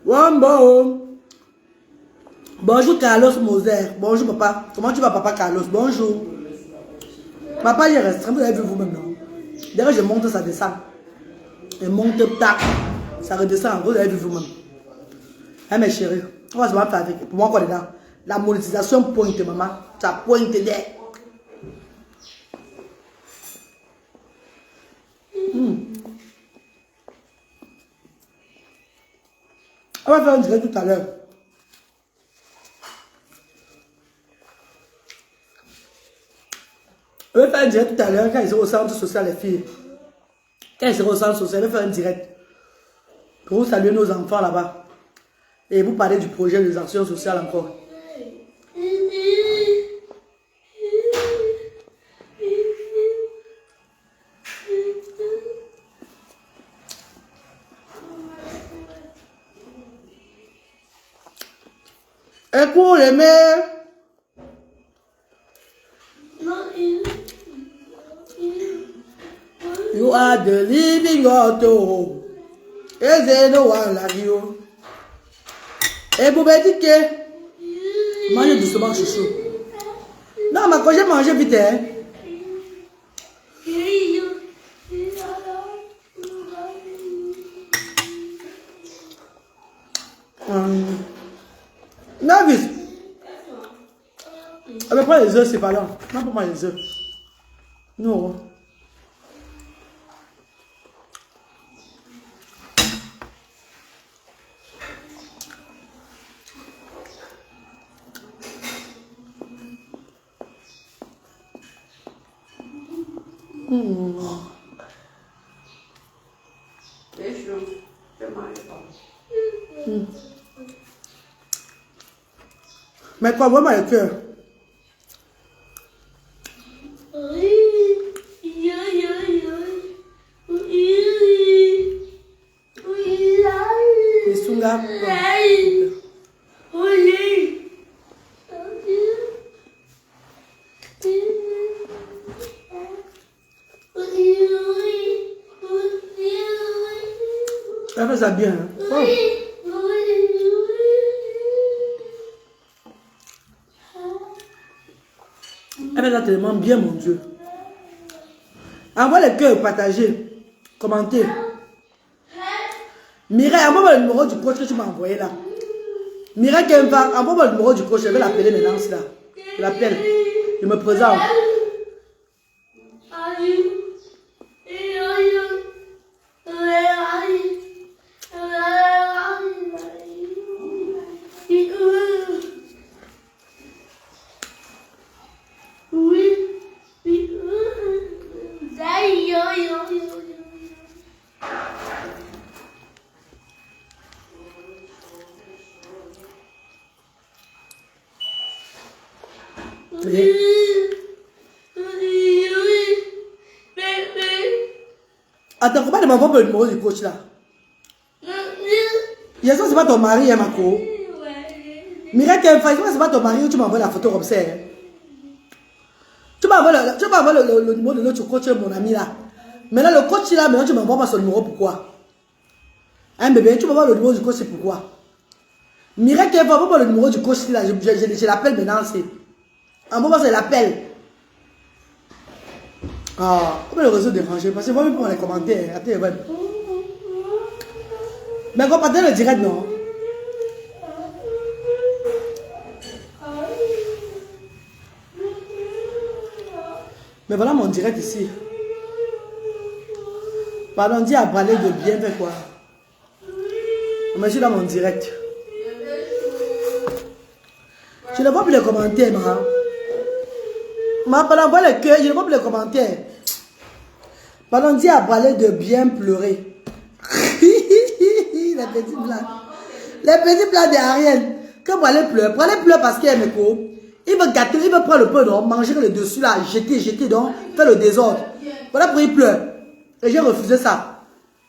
Wambo. Bonjour Carlos Moser. Bonjour papa. Comment tu vas papa Carlos? Bonjour. Papa, il est restreint. Vous avez vu vous-même, non? D'ailleurs, je monte, ça descend. Je monte, tac. Ça redescend. Vous avez vu vous-même. Hein, mes chéris. On va se battre avec. Pour moi, quoi dedans? La monétisation pointe, maman. Ça pointe d'air. On va faire un direct tout à l'heure. On va faire un direct tout à l'heure quand ils seront au centre social, les filles. Quand ils seront au centre social, on va faire un direct. Pour vous saluer nos enfants là-bas. Et vous parler du projet des actions sociales encore. Et pour les mères, you are the living God. Et c'est no one like you. Et vous me dites que mangez doucement, chouchou. Non, mais quand j'ai mangé vite, hein. Navis. Elle me prend les œufs, c'est pas là. Non, pas moi les œufs. Non. Mais quoi, vraiment le cœur. fait ça bien. Hein. Oh. Elle fait ça tellement bien, mon Dieu. Envoie les cœurs, partagez, commentez. Mireille, envoie-moi le numéro du coach que tu m'as envoyé là. Mireille Kemba, envoie-moi le numéro du coach, je vais l'appeler maintenant, là. Je l'appelle. Je me présente. Attends, comment tu m'envoies le numéro du coach là? Yason, c'est pas ton mari, hein, Mako? Mireille, c'est pas ton mari où tu m'envoies la photo comme ça. Hein? Tu m'envoies le numéro de l'autre coach, mon ami là. Maintenant, le coach là, maintenant tu m'envoies pas son numéro, pourquoi? Hein, bébé, tu m'envoies le numéro du coach, c'est pourquoi? Mireille, envoie-moi le numéro du coach là, je l'appelle maintenant, c'est. Envoie-moi, je l'appelle. Ah, comment le réseau dérangé? Parce que moi, même pour les commentaires. Attends, ouais. Mais quand partez le direct, non? Mais voilà mon direct ici. Pardon, dis à parler de bien, fait quoi? Mais je suis dans mon direct. Je ne vois plus les commentaires, Pardon, vois les cœurs, je ne vois plus les commentaires. Pardon, dis à parler de bien pleurer. Les petits blancs. Les petits blancs d'Ariel. Quand Bralé pleure parce qu'il aime quoi. Il veut gâter, il veut prendre le peu, donc, manger le dessus là, jeter, donc, faire le désordre. Voilà pourquoi il pleure. Et j'ai refusé ça.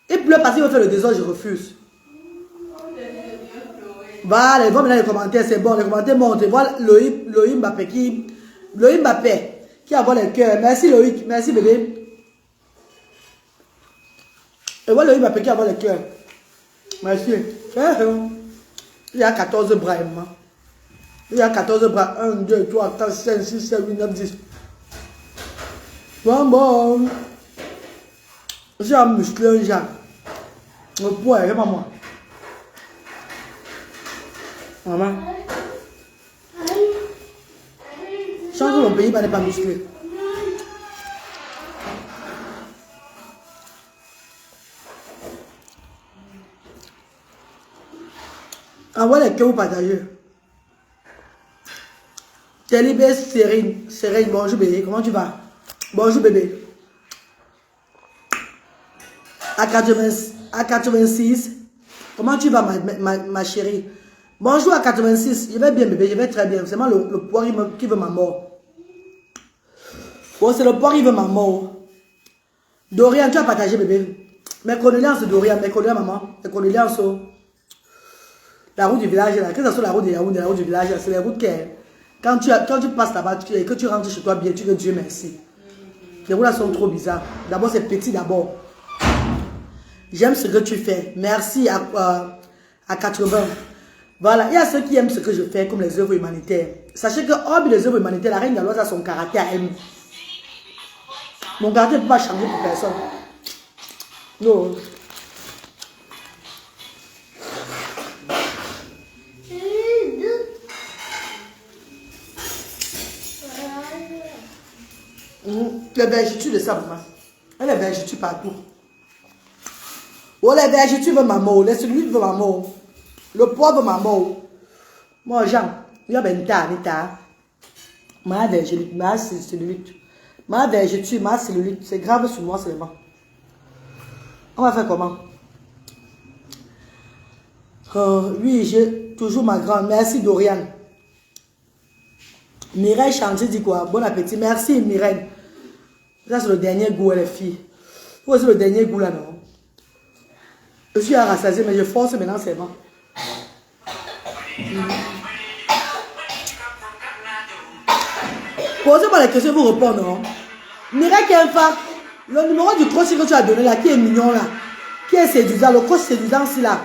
Il pleure parce qu'il veut faire le désordre, je refuse. Voilà, il voit maintenant les commentaires, c'est bon, les commentaires montent. Voilà Loïc Mbappé qui a les cœurs. Merci Loïc, merci bébé. Et voilà Loïc Mbappé qui a les cœurs. Merci. Il y a 14 bras, maman. Il y a 14 bras. 1, 2, 3, 4, 5, 6, 7, 8, 9, 10. Bon. J'ai un muscle, un genre. Le poids, c'est pas moi. Maman. Change mon pays, n'est pas musclé. Envoie les cœurs, vous partagez. Télébé Sérine, bonjour bébé, comment tu vas? Bonjour bébé. À 86, comment tu vas ma chérie? Bonjour à 86, je vais bien bébé, je vais très bien. C'est moi le poids qui veut ma mort. Bon, c'est le poids qui veut ma mort. Dorian, tu as partagé bébé. Mes condoléances Dorian, mes condoléances maman, mes condoléances. La route du village là, que ce soit la route de Yaoundé, la route du village là, c'est les routes qui est. Quand tu passes là-bas et que tu rentres chez toi bien, tu dis Dieu merci. Les routes là sont trop bizarres. D'abord, c'est petit d'abord. J'aime ce que tu fais. Merci à 80. Voilà, il y a ceux qui aiment ce que je fais comme les œuvres humanitaires. Sachez que hors les œuvres humanitaires, la reine Galoise a son caractère à elle. Mon caractère ne peut pas changer pour personne. Non. Les vergetures de ça, maman. Et les vergetures partout. Oh, les vergetures veulent ma mort. Les cellules veulent ma mort. Le poids veut ma mort. Moi, Jean, il y a ben ta. Ma vergeture, ma cellulite. Ma vergeture, ma cellulite. C'est grave sur moi seulement. On va faire comment? Oui, j'ai toujours ma grande. Merci Dorian. Mireille Chantier dit quoi? Bon appétit. Merci Mireille. Ça c'est le dernier goût, les filles. Vous c'est le dernier goût là, non? Je suis à rassasier, mais je force maintenant, c'est bon. Posez-moi les questions, vous répondre, non? Mireille Kemfa, le numéro du crochet que tu as donné là, qui est mignon là, qui est séduisant. Le coach séduisant aussi là.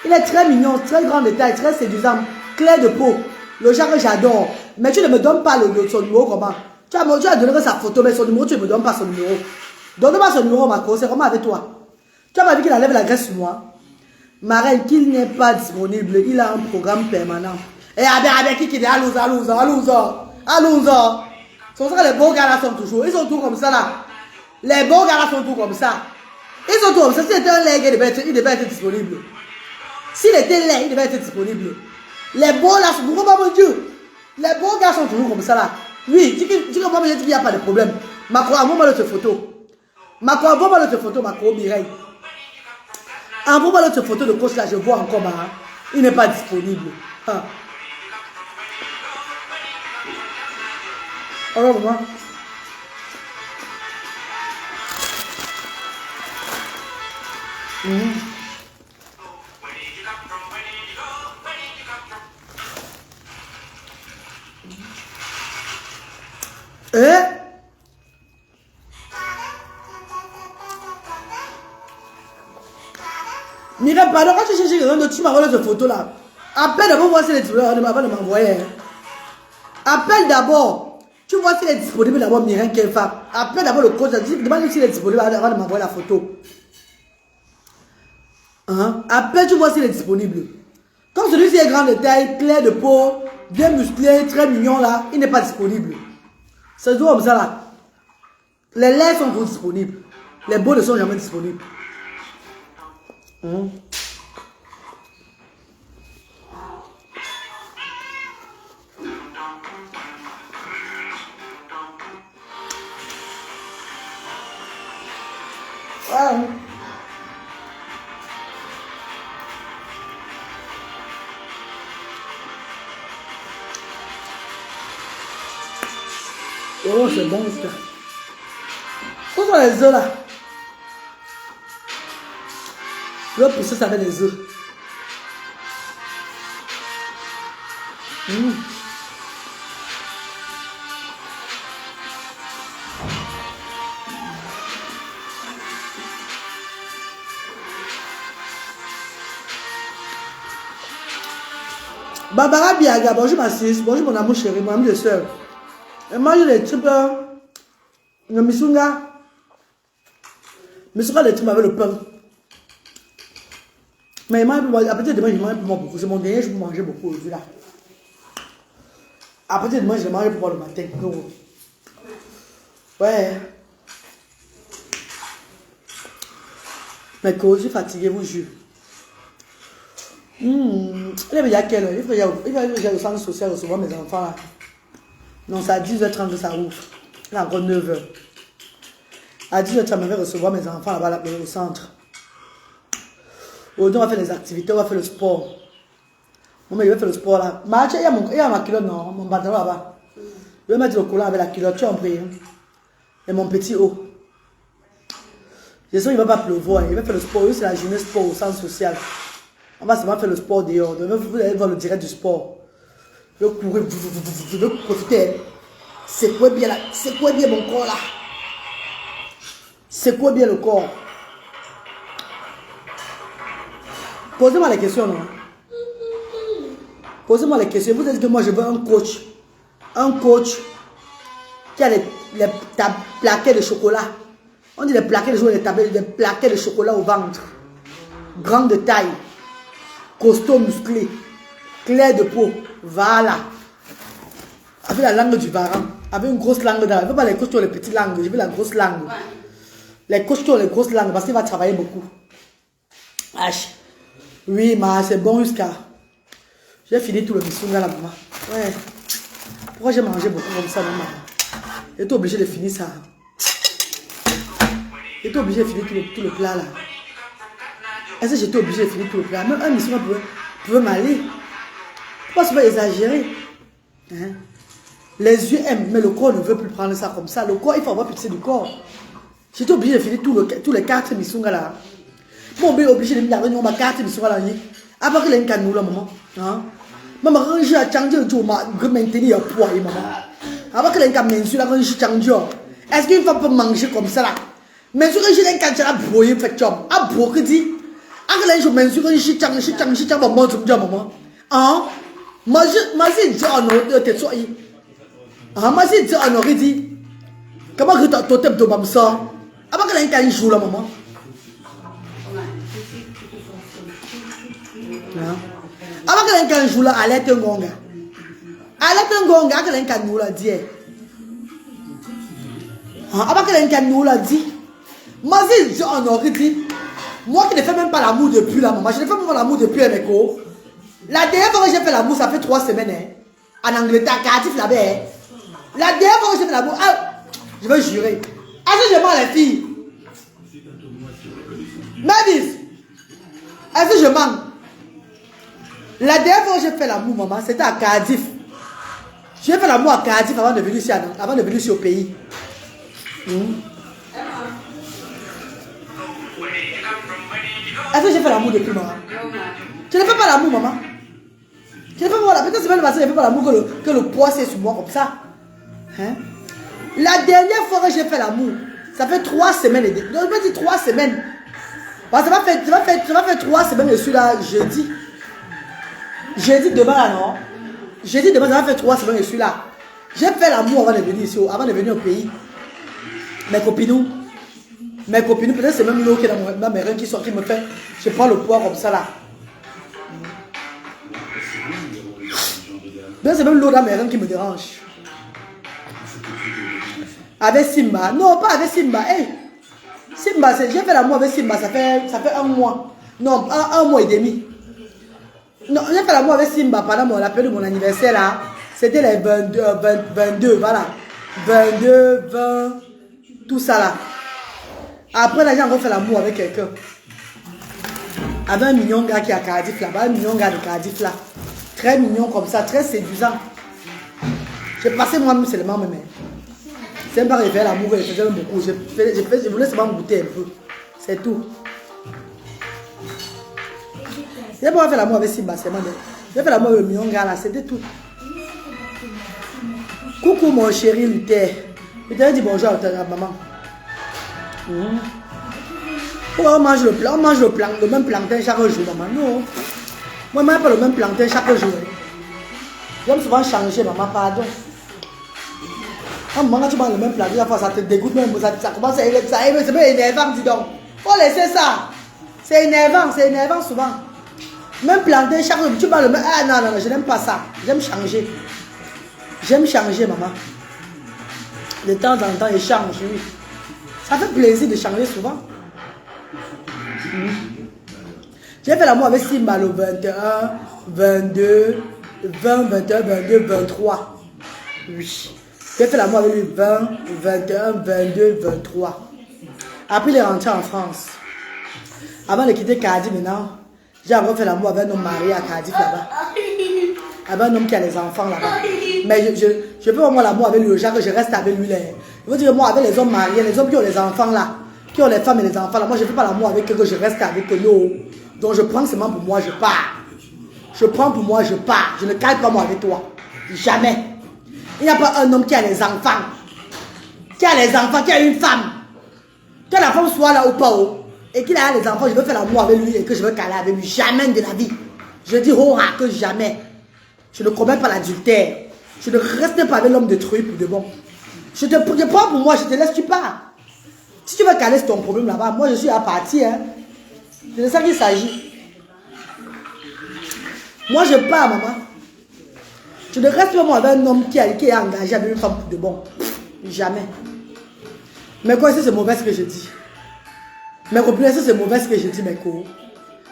Il est très mignon, très grand détail, très séduisant. Clair de peau. Le genre que j'adore. Mais tu ne me donnes pas son numéro comment? Tu as donné que sa photo, mais son numéro, tu ne me donnes pas son numéro. Donne-moi son numéro, Marco. C'est comment avec toi? Tu as pas vu qu'il enlève la graisse sur moi? Ma reine, qu'il n'est pas disponible. Il a un programme permanent. Et avec qui est allons. C'est ça que les beaux gars là sont toujours. Ils sont tous comme ça là. Les beaux gars là sont tous comme ça. Ils sont tous comme ça. S'il était un leg, il devait être disponible. S'il était laid, il devait être disponible. Les beaux là sont toujours, mon Dieu. Les beaux gars sont toujours comme ça là. Oui, dis que moi, je dis qu'il n'y a pas de problème. Macron, envoie-moi l'autre photo. Macron, envoie-moi l'autre photo, Macron, Mireille. Envoie-moi l'autre photo de coach là, je vois encore, hein. Il n'est pas disponible. Hein. Alors, moi. Mireille, pardon, quand tu cherches quelqu'un d'autre, tu m'envoies cette photo là. Appelle d'abord voir si elle est disponible avant de m'envoyer. Appelle d'abord. Tu vois s'il est disponible d'abord, Mireille, quelle femme. Appelle d'abord le coach, demande s'il est disponible avant de m'envoyer la photo. Hein? Appelle, tu vois s'il est disponible. Comme celui-ci est grand de taille, clair de peau, bien musclé, très mignon là, il n'est pas disponible. C'est tout comme ça là. Les laits sont tous disponibles. Les beaux ne sont jamais disponibles. Oh, c'est bon ça. Où sont les œufs là? Je vais pousser ça avec les œufs. Barbara Biaga, bonjour ma sis, bonjour mon amour chéri, mon ami de soeur. Et mange les trucs, le misunga. Misunga les trucs avec le pain. Mais il mange après demain, je mange pour moi beaucoup. C'est mon dernier, je peux manger beaucoup aujourd'hui là. Après demain, je mange pour moi le matin. Ouais. Mais quand je suis fatigué, vous jure. Il y a quelle heure? Il va au centre social recevoir mes enfants là. Non, c'est à 10h30 que ça ouvre. Il y a encore 9h. À 10h30, je vais recevoir mes enfants là-bas au centre. Aujourd'hui, on va faire les activités, on va faire le sport. Moi, je vais faire le sport là. Match, il y a ma culotte, non, mon pantalon là-bas. Je vais mettre le collant avec la culotte, tu as compris. Hein? Et mon petit haut. J'espère qu'il ne va pas pleuvoir. Je vais faire le sport. C'est la journée sport au centre social. On va seulement faire le sport dehors. Vous allez voir le direct du sport. Je vais courir, je vais profiter. C'est quoi bien là? C'est quoi bien mon corps là? C'est quoi bien le corps? Posez-moi les questions, non? Posez-moi les questions. Vous dites que moi je veux un coach. Un coach qui a les plaquets de chocolat. On dit les plaquets de chocolat, les plaquets de chocolat au ventre. Grande taille. Costaud musclé. Clair de peau. Voilà. Avec la langue du varan. Avec une grosse langue dans. Je ne veux pas les coachs qui ont les petites langues. Je veux la grosse langue. Ouais. Les coachs qui ont les grosses langues parce qu'il va travailler beaucoup. H. Oui, mais c'est bon jusqu'à. J'ai fini tout le missunga là, maman. Ouais. Pourquoi j'ai mangé beaucoup comme ça, maman? J'étais obligé de finir ça. J'étais obligé de finir tout le plat là. Est-ce que j'étais obligé de finir tout le plat? Même un missunga pouvait m'aller. Pourquoi c'est pas exagéré? Hein? Les yeux aiment, mais le corps ne veut plus prendre ça comme ça. Le corps, il faut avoir pitié du corps. J'étais obligé de finir tous les 4 missunga là. Mon bébé est obligé de me garder ma carte missunga là. Après qu'il ait un canou là, maman. Hein? Maman, quand je suis à Tchangji, je vais maintenir le poids, maman. Après qu'il ait un canou là, quand je suis à Tchangji, est-ce qu'une femme peut manger comme ça là? Mesure je n'ai qu'à dire broyer fait job. À broyer dit. À je mesure je maman tu me dis maman. Hein? Moi je dis on te soit. Ah moi je dis on aurait dit. Comment que tu t'aimes de maman ça? Avant que l'un joue la maman. Avant que l'un joue là, allez te gonga. Allez te gonga que l'un nous l'a dit. Avant que l'un nous l'a dit. Moi je dis on aurait dit. Moi qui ne fais même pas l'amour depuis la maman, je ne fais même pas l'amour depuis mes co. La dernière fois que j'ai fait l'amour, ça fait 3 semaines. Hein. En Angleterre, Cardiff là-bas. Hein. La dernière fois que j'ai fait l'amour, je vais jurer. Est-ce que je mens les filles? Mavis, est-ce que je mens? La dernière fois que j'ai fait l'amour, maman, c'était à Cardiff. J'ai fait l'amour à Cardiff avant de venir ici, au pays. Est-ce que j'ai fait l'amour depuis, maman? Je ne fais pas l'amour, maman. Je ne fais pas l'amour. Peut-être que je ne fais pas l'amour que le poids c'est sur moi comme ça. Hein? La dernière fois que j'ai fait l'amour, ça fait 3 semaines. Je vais dire 3 semaines. Ça va faire 3 semaines, je suis là jeudi. Jeudi demain, là, non? Jeudi demain, ça va faire 3 semaines, je suis là. J'ai fait l'amour avant de venir ici, avant de venir au pays. Mes copines, peut-être c'est même l'eau qui est dans mes reins qui sort, qui me fait. Je prends le poids comme ça là. Peut-être c'est même l'eau dans mes reins qui me dérange. Avec Simba. Non, pas avec Simba. Hey. Simba, j'ai fait l'amour avec Simba, ça fait 1 mois. Non, un mois et demi. Non, j'ai fait l'amour avec Simba pendant la période de mon anniversaire là. C'était les 22, voilà. 22, 20, tout ça là. Après, là, j'ai encore fait l'amour avec quelqu'un. Avec un mignon gars qui est à Cardiff là. Un mignon gars de Cardiff là. Très mignon comme ça, très séduisant. J'ai passé moi-même seulement même. C'est même pas que j'ai fait l'amour, je faisais beaucoup. Je voulais seulement goûter un peu. C'est tout. J'ai pas fait l'amour avec Simba, c'est moi. J'ai fait l'amour avec le mignon gars là, c'était tout. Coucou mon chéri Luther. Luther dit bonjour à ta maman. Pourquoi on mange le même plantain chaque jour, maman? Non. Moi, je ne mange pas le même plantain chaque jour. J'aime souvent changer, maman, pardon. Quand maman, tu manges le même plantain, ça te dégoûte même. Ça commence à c'est même énervant, dis donc. Faut laisser ça. C'est énervant souvent. Même plantain chaque jour, tu manges le même. Ah non, je n'aime pas ça. J'aime changer. J'aime changer, maman. De temps en temps, je change, oui. Ça fait plaisir de changer souvent. J'ai fait l'amour avec Simba le 21, 22, 20, 21, 22, 23. Oui. J'ai fait l'amour avec lui 20, 21, 22, 23. Après, il est rentré en France. Avant de quitter Cardiff maintenant, j'ai encore fait l'amour avec un homme marié à Cardiff là-bas. Avec un homme qui a les enfants là-bas. Mais je fais vraiment l'amour avec lui, le genre que je reste avec lui. Je veux dire, moi, avec les hommes mariés, les hommes qui ont les enfants là, qui ont les femmes et les enfants là, moi, je ne fais pas l'amour avec eux, que je reste avec eux. Non. Donc, je prends seulement pour moi, je pars. Je prends pour moi, je pars. Je ne calme pas moi avec toi. Jamais. Il n'y a pas un homme qui a les enfants. Qui a les enfants, qui a une femme. Que la femme soit là ou pas haut. Et qu'il a les enfants, je veux faire l'amour avec lui et que je veux caler avec lui. Jamais de la vie. Je dis, oh, que jamais. Je ne commets pas l'adultère. Je ne reste pas avec l'homme détruit pour de bon. Je prends pour moi, je te laisse, tu pars. Si tu veux caler, c'est ton problème là-bas. Moi, je suis à partir. Hein. C'est de ça qu'il s'agit. Moi, je pars, maman. Je ne reste pas moi avec un homme qui est engagé avec une femme pour de bon. Jamais. Mais quoi, si c'est mauvais ce que je dis? Mais comprenez, si c'est mauvais ce que je dis, mes co.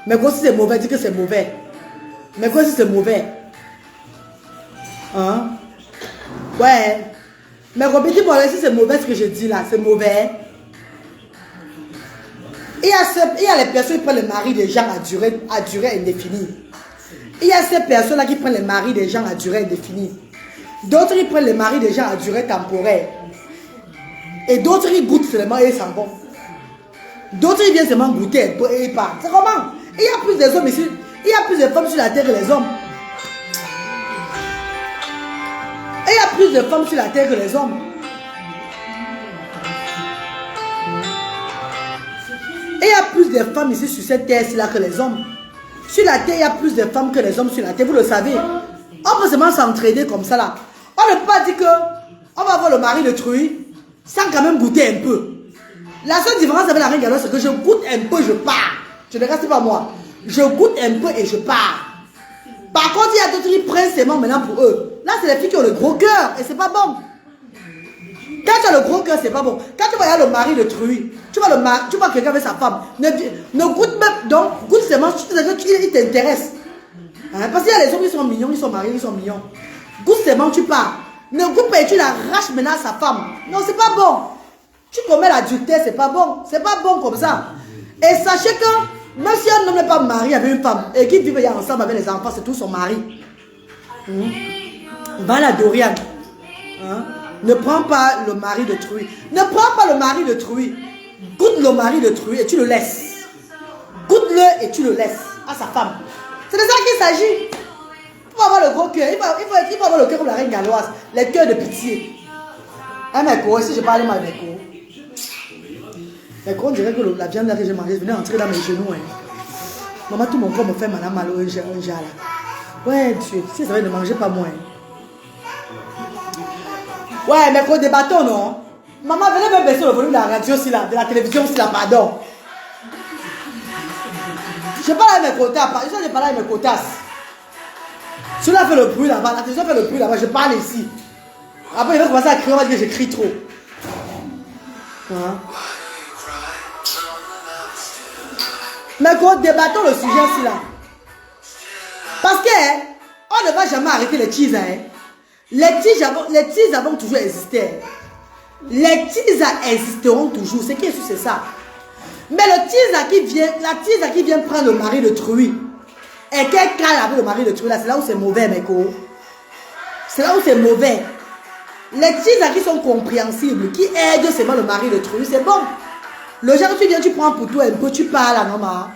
Mais quoi, si c'est mauvais, dis que c'est mauvais. Mais quoi, si c'est mauvais? Hein? Ouais. Mais comprenez, si c'est mauvais ce que je dis là, c'est mauvais. Il y a les personnes qui prennent le mari des gens à durée indéfinie. Il y a ces personnes-là qui prennent les maris des gens à durée indéfinie. D'autres, ils prennent les maris des gens à durée temporaire. Et d'autres, ils goûtent seulement et ils s'en vont. D'autres, ils viennent seulement goûter et ils partent. C'est comment? Il y a plus d'hommes ici. Il y a plus de femmes sur la terre que les hommes. Et il y a plus de femmes sur la terre que les hommes. y a plus de femmes ici sur cette terre-là que les hommes. Sur la terre, il y a plus de femmes que les hommes sur la terre, vous le savez. On peut seulement s'entraider comme ça là. On ne peut pas dire que on va avoir le mari de truie sans quand même goûter un peu. La seule différence avec la reine galoise, c'est que je goûte un peu, je pars. Je ne reste pas moi. Je goûte un peu et je pars. Par contre, il y a d'autres qui prennent seulement maintenant pour eux. Là, c'est les filles qui ont le gros cœur et c'est pas bon. Quand tu as le gros cœur, c'est pas bon. Quand tu vois le mari de truie, tu vois quelqu'un avec sa femme. Ne goûte même, donc, goûte seulement, il t'intéresse. Hein, parce qu'il y a les hommes qui sont mignons, ils sont mariés, ils sont mignons. Goûte seulement, tu pars. Ne goûte pas et tu l'arraches maintenant à sa femme. Non, c'est pas bon. Tu commets l'adultère, c'est pas bon. C'est pas bon comme ça. Et sachez que, même si un homme n'est pas marié avec une femme et qu'ils vivent ensemble avec les enfants, c'est tout son mari. Voilà, Dorian. Hein? Ne prends pas le mari de truie. Ne prends pas le mari de truie. Goûte le mari de truie et tu le laisses. Goûte-le et tu le laisses à sa femme. C'est de ça qu'il s'agit. Il faut avoir le gros cœur. Il faut avoir le cœur comme la reine galloise. Les cœurs de pitié. Hein, Meko, si je parlais mal, Meko. Meko, on dirait que la viande là que j'ai mangée venait entrer dans mes genoux. Hein. Maman, tout mon corps me fait mal au un jar là. Ouais, Dieu, si ça va ne manger pas moins. Ouais, Meko, débattons, non? Maman, venez me baisser le volume de la radio aussi là, de la télévision aussi là, pardon. Je parle avec mes cotas, je parle avec mes cotas. Celui-là fait le bruit là-bas, la télévision fait le bruit là-bas, je parle ici. Après, il va commencer à crier, on va dire que je crie trop. Hein? Mais quoi, débattons le sujet aussi là. Parce que, on ne va jamais arrêter les teasers. Hein. Les teasers vont toujours exister. Les teasers existeront toujours. Ce qui est sûr, c'est ça. Mais le la teaser qui vient prendre le mari de truie et qu'elle cale avec le mari de truie, là, c'est là où c'est mauvais, mes co. C'est là où c'est mauvais. Les teasers qui sont compréhensibles, qui aident seulement le mari de truie, c'est bon. Le genre, tu viens, tu prends pour toi un peu, tu parles à maman.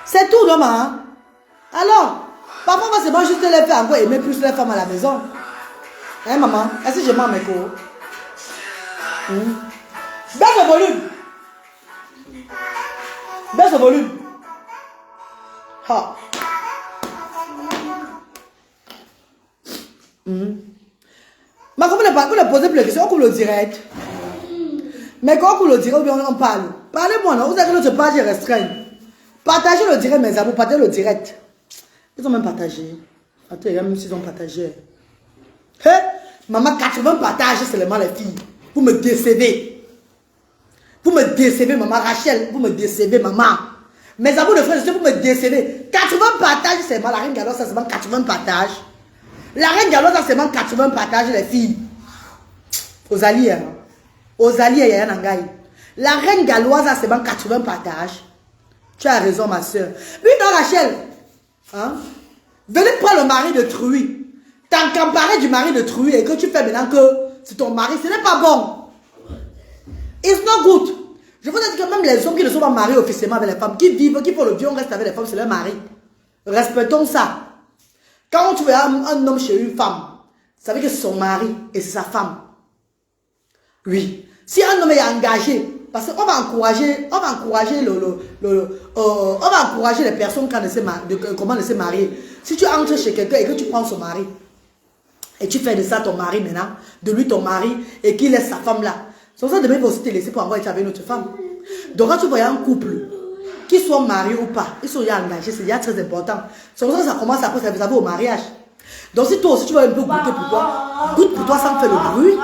C'est tout, maman. Alors, parfois, on va seulement juste les faire encore aimer plus les femmes à la maison. Hein, maman? Est-ce que je mens, mes co? Baisse le volume. Baisse le volume. Ha. Mais comment ne posez plus de questions, on coupe le direct. Mais quand on coupe le direct, on parle. Parlez-moi, non? Vous avez notre page restreinte. Partagez le direct, mes amis, partagez le direct. Ils ont même partagé. Attends, même s'ils ont partagé. Hein? Maman, 80 partages seulement les filles. Vous me décevez. Vous me décevez, maman. Rachel, vous me décevez, maman. Mes amis de frères, vous me décevez. 80 partages seulement. La reine Galloise, ça seulement 80 partages. La reine Galloise, ça seulement 80 partages les filles. Aux alliés. Hein? Aux alliés, il y a un angaï. La reine Galloise a seulement 80 partages. Tu as raison, ma soeur. Oui, non, Rachel. Hein? Venez prendre le mari de truie. T'encamparer du mari de truie et que tu fais maintenant que c'est ton mari, ce n'est pas bon. It's not good. Je vous dis que même les hommes qui ne sont pas mariés officiellement avec les femmes, qui vivent, qui font le vieux, on reste avec les femmes, c'est leur mari. Respectons ça. Quand tu vois un homme chez une femme, ça veut dire que c'est son mari et c'est sa femme. Oui. Si un homme est engagé, parce qu'on va encourager, on va encourager les personnes comment de se marier. Si tu entres chez quelqu'un et que tu prends son mari, et tu fais de ça ton mari maintenant, de lui ton mari, et qu'il laisse sa femme là, c'est ça demain il va aussi te laisser pour avoir été avec une autre femme. Donc quand tu vois un couple, qu'ils soient mariés ou pas, ils sont déjà engagés, c'est déjà très important. C'est pour ça que ça commence après, ça va au mariage. Donc si toi aussi tu vas un peu goûter pour toi sans faire le bruit.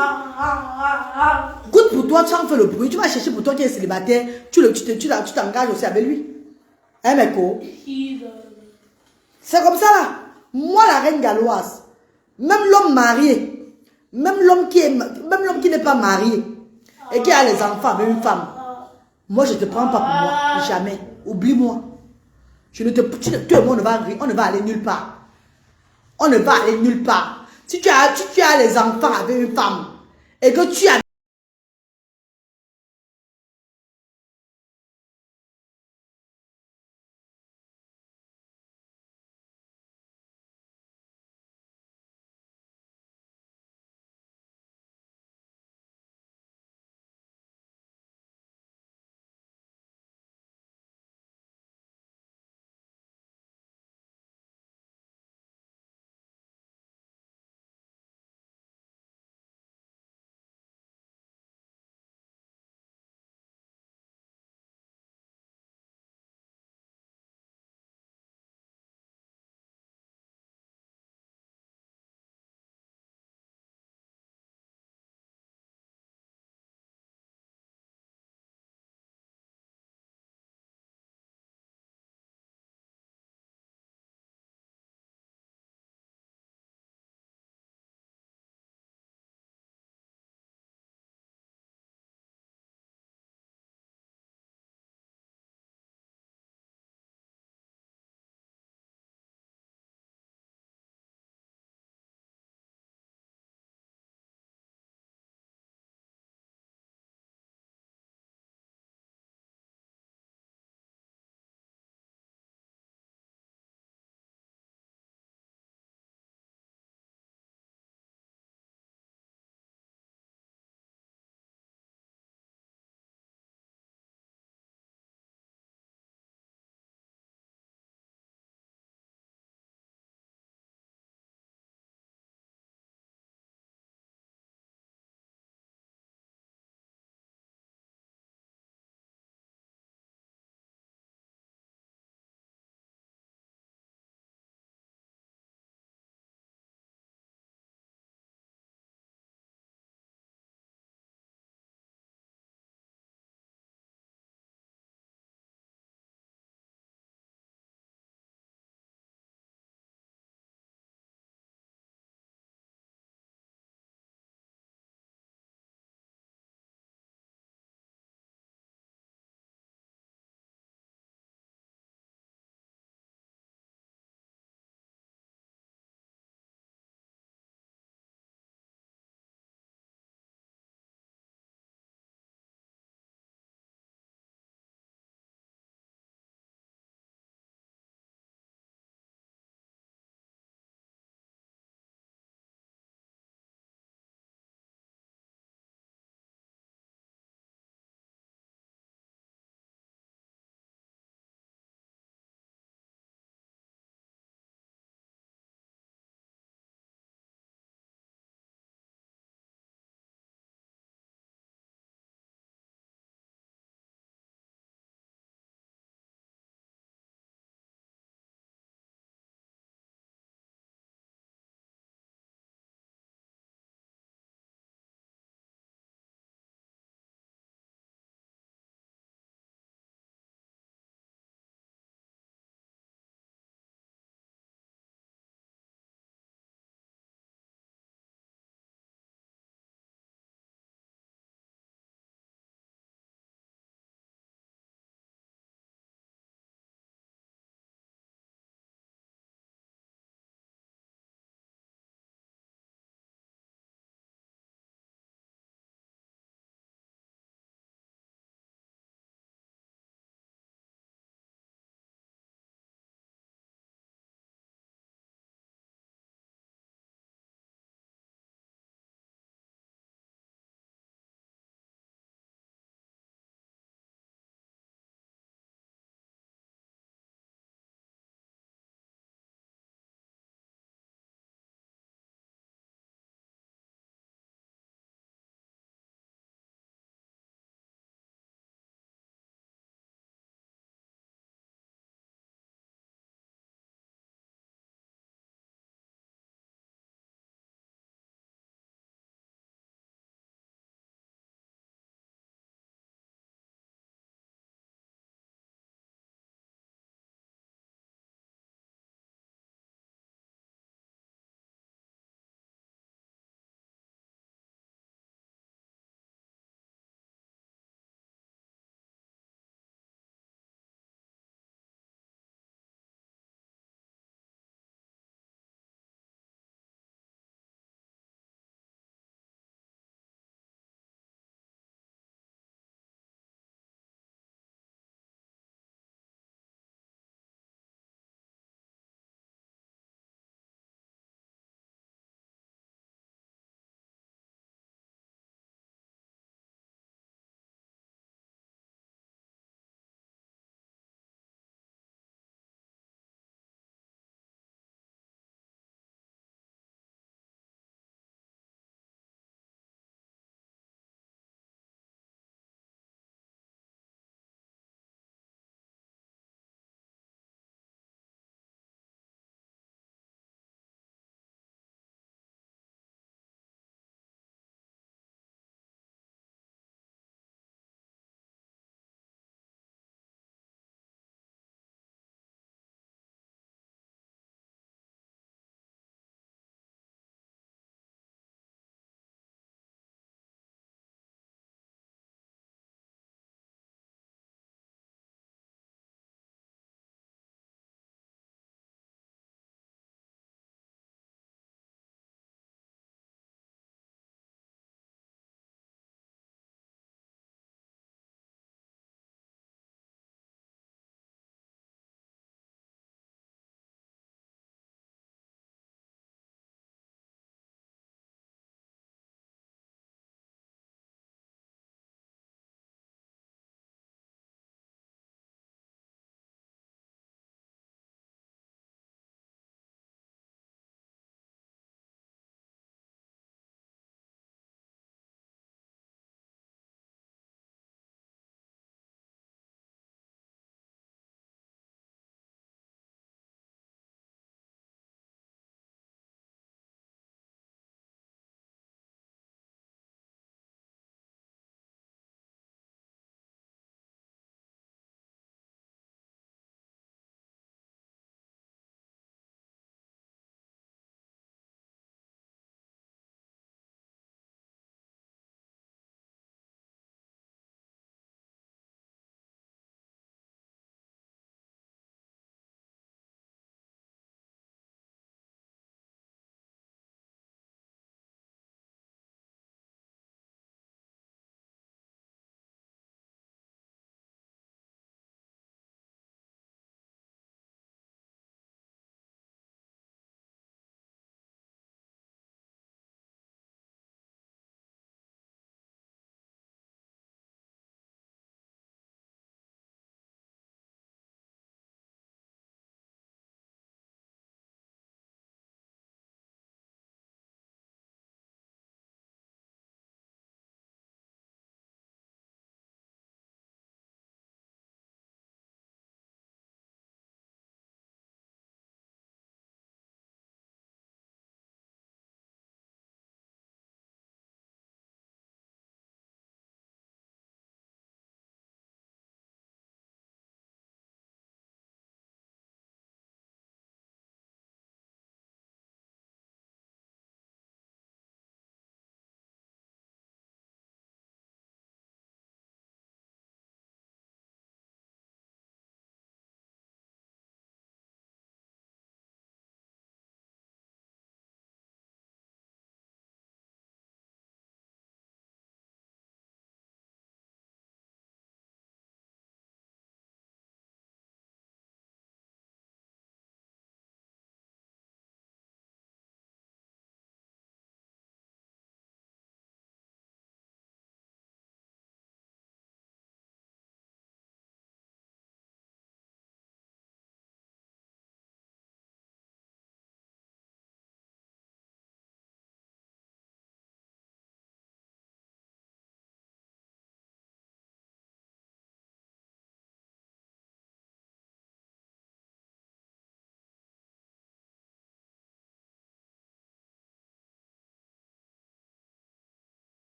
Goûte pour toi sans faire le bruit. Tu vas chercher pour toi qui est célibataire, tu t'engages aussi avec lui. Hein, Meko? C'est comme ça là. Moi, la reine galloise, même l'homme marié, même l'homme qui n'est pas marié et qui a les enfants avec une femme, moi je ne te prends pas pour moi, jamais. Oublie-moi. Tout le monde ne va rire, on ne va aller nulle part. On ne va aller nulle part. Si tu as les enfants avec une femme et que tu as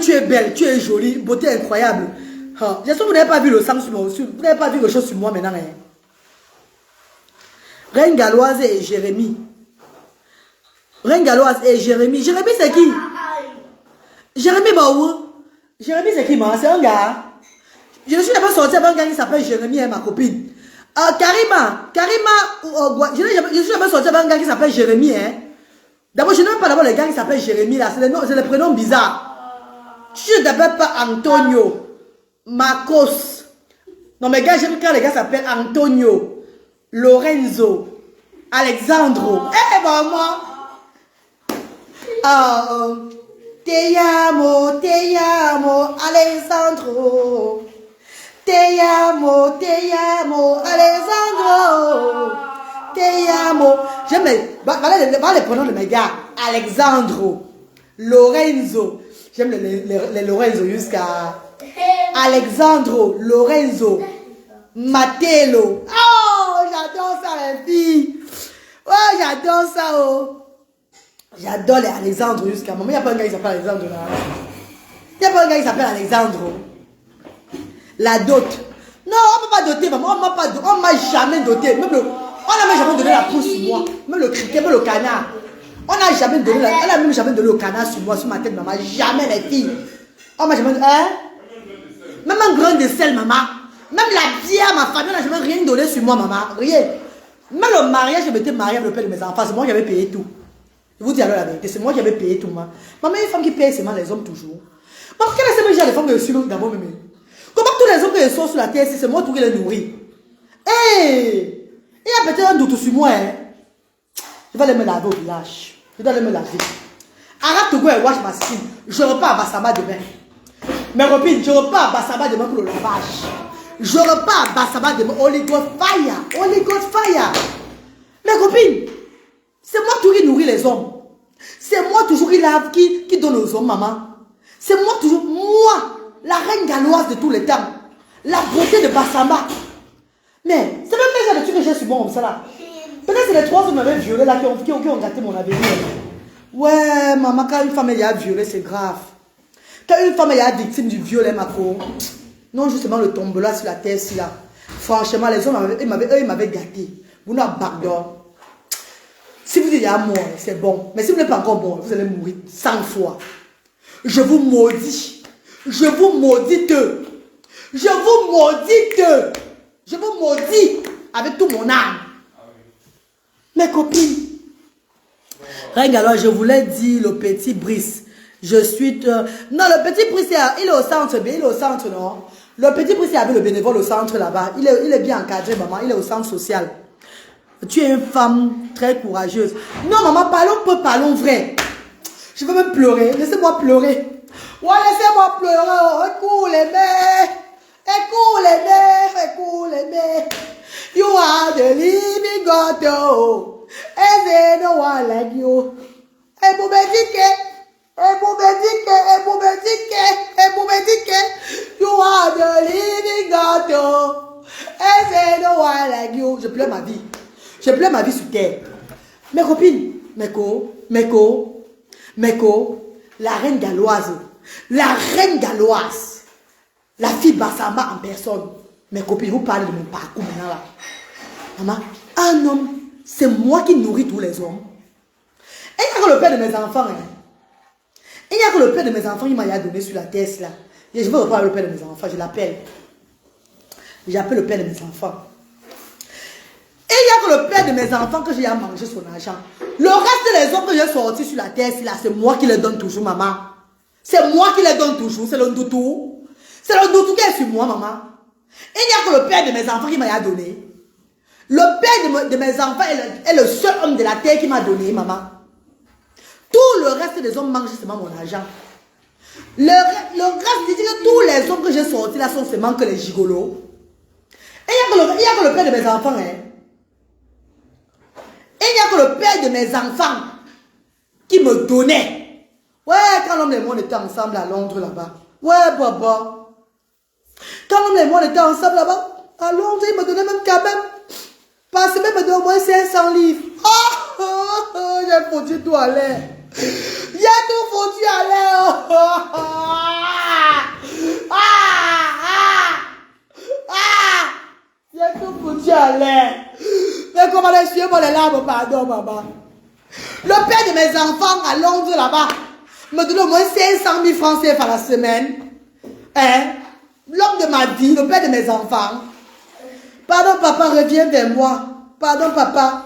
tu es belle, tu es jolie, beauté incroyable. J'espère que vous n'avez pas vu le sang sur moi, vous n'avez pas vu quelque chose sur moi maintenant. Hein. Reine Galoise et Jérémie. Reine Galoise et Jérémie. Jérémie, c'est qui? Jérémie, bah où? Jérémie, c'est qui, moi? C'est un gars. Je suis d'abord sorti avec un gars qui s'appelle Jérémie, hein, ma copine. Karima, je suis d'abord sorti avec un gars qui s'appelle Jérémie. Hein. D'abord, je n'aime pas d'abord les gars qui s'appellent Jérémie, là. C'est les prénoms bizarres. Je ne t'appelle pas Antonio, Marcos. Non, mais gars, j'aime quand les gars s'appellent Antonio, Lorenzo, Alexandro. Eh, ben moi. Te amo, Alessandro. Te amo, Alessandro. Te amo. J'aime les prénoms de mes gars. Alexandro, Lorenzo. J'aime les Lorenzo jusqu'à Alexandro, Lorenzo, Matteo. Oh, j'adore ça, les filles. Oh, j'adore ça, oh. J'adore les Alexandre jusqu'à moment. Il n'y a pas un gars qui s'appelle Alexandre là. Il n'y a pas un gars qui s'appelle Alexandre. La dot. Non, on ne peut pas doter, maman. On ne m'a jamais doté. Même on n'a jamais donné la pousse sur moi. Même le criquet, même le canard. On n'a jamais donné elle n'a même jamais donné le canard sur moi, sur ma tête, maman. Jamais les filles. On m'a jamais donné. Hein? Même un grain de sel, maman. Même la bière, ma famille n'a jamais rien donné sur moi, maman. Rien. Même le mariage, je m'étais mariée avec le père de mes enfants. C'est moi qui avais payé tout. Je vous dis alors la vérité, c'est moi qui avais payé tout. Maman, une femme qui paye seulement les hommes toujours. Maman, quelle est cette femmes que je suis d'abord même? Comment tous les hommes que je sors sur la terre, c'est moi tout qui les nourrit? Hé! Il y a peut-être un doute sur moi. Hein? Je vais aller me laver au village. Je dois aller me laver. Arrête to go et wash ma skin. Je repars à Bassamba demain. Mes copines, je repars à Bassamba demain pour le lavage. Je repars à Bassamba demain. Holy God fire. Holy God fire. Mes copines, c'est moi toujours qui nourrit les hommes. C'est moi toujours qui lave, qui donne aux hommes, maman. C'est moi toujours, moi, la reine galloise de tous les temps. La beauté de Bassamba. Mais c'est même pas le truc que j'ai sur moi comme ça là. Peut-être c'est les 3 hommes qui m'avaient violé là qui ont gâté mon avenir. Ouais, maman, quand une femme est violée, c'est grave. Quand une femme est victime du viol, ma pro. Non, justement, le tombeau là sur la terre, si là. Franchement, les hommes, ils m'avaient gâté. Vous n'avez pas d'or. Si vous dites à moi, c'est bon. Mais si vous n'êtes pas encore bon, vous allez mourir 100 fois. Je vous maudis. Je vous maudis. Je vous maudis. Je vous maudis avec tout mon âme. Mes copines. Regarde, alors je voulais dire le petit Brice. Je suis... Non, le petit Brice, il est au centre, il est au centre, non? Le petit Brice est avec le bénévole au centre là-bas. Il est bien encadré, maman. Il est au centre social. Tu es une femme très courageuse. Non, maman, parlons vrai. Je veux même pleurer. Laissez-moi pleurer. Ouais, laissez-moi pleurer. Oh, écoutez-moi. Écoutez-moi. You are the living God. Oh. And there's no one like you. You are the living God. Oh. And there's no one like you. Je pleure ma vie. Je pleure ma vie sur terre. Mes copines, Meko, la reine galloise, la fille Bassamba en personne. Mes copines, vous parlez de mon parcours maintenant là. Maman, un homme, c'est moi qui nourris tous les hommes. Et il n'y a que le père de mes enfants. Hein. Il n'y a que le père de mes enfants, il m'a donné sur la terre là. Et je veux reparler le père de mes enfants, je l'appelle. J'appelle le père de mes enfants. Et il n'y a que le père de mes enfants que j'ai à manger son argent. Le reste des hommes que j'ai sortis sur la terre, c'est moi qui les donne toujours, maman. C'est moi qui les donne toujours, c'est le doutou. C'est le doutou qui est sur moi, maman. Et il n'y a que le père de mes enfants qui m'a donné. Le père de mes enfants est le seul homme de la terre qui m'a donné, maman. Tout le reste des hommes mangent seulement mon argent. Le reste dit que tous les hommes que j'ai sortis là sont seulement que les gigolos. Et il n'y a que le père de mes enfants, hein. Et il n'y a que le père de mes enfants qui me donnait. Ouais, quand l'homme et moi on était ensemble à Londres là-bas. Ouais, papa. Quand l'homme et moi on était ensemble là-bas, à Londres, il me donnait même quand même. Par semaine, il me donnait au moins 500 livres. J'ai foutu tout à l'air. J'ai tout foutu à l'air. moi les larmes, pardon, maman. Le père de mes enfants à Londres, là-bas, me donne au moins 500 000 francs CFA la semaine. Hein? L'homme de ma vie, le père de mes enfants. Pardon, papa, reviens vers moi. Pardon, papa.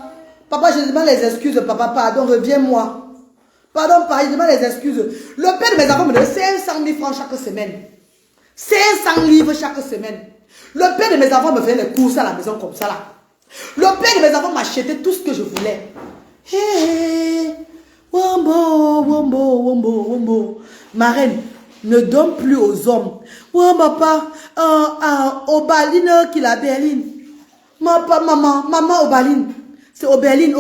Papa, je demande les excuses, papa. Pardon, reviens-moi. Pardon, papa, je demande les excuses. Le père de mes enfants me donne 500 000 francs chaque semaine. 500 livres chaque semaine. Le père de mes enfants me fait les courses à la maison comme ça, là. Le père de mes enfants m'achetait tout ce que je voulais. Hé, hey, wombo, wombo, wombo, wombo. Ma reine, ne donne plus aux hommes. Ouais, papa, Obaline qui la berline. Maman, Obaline. C'est Obaline.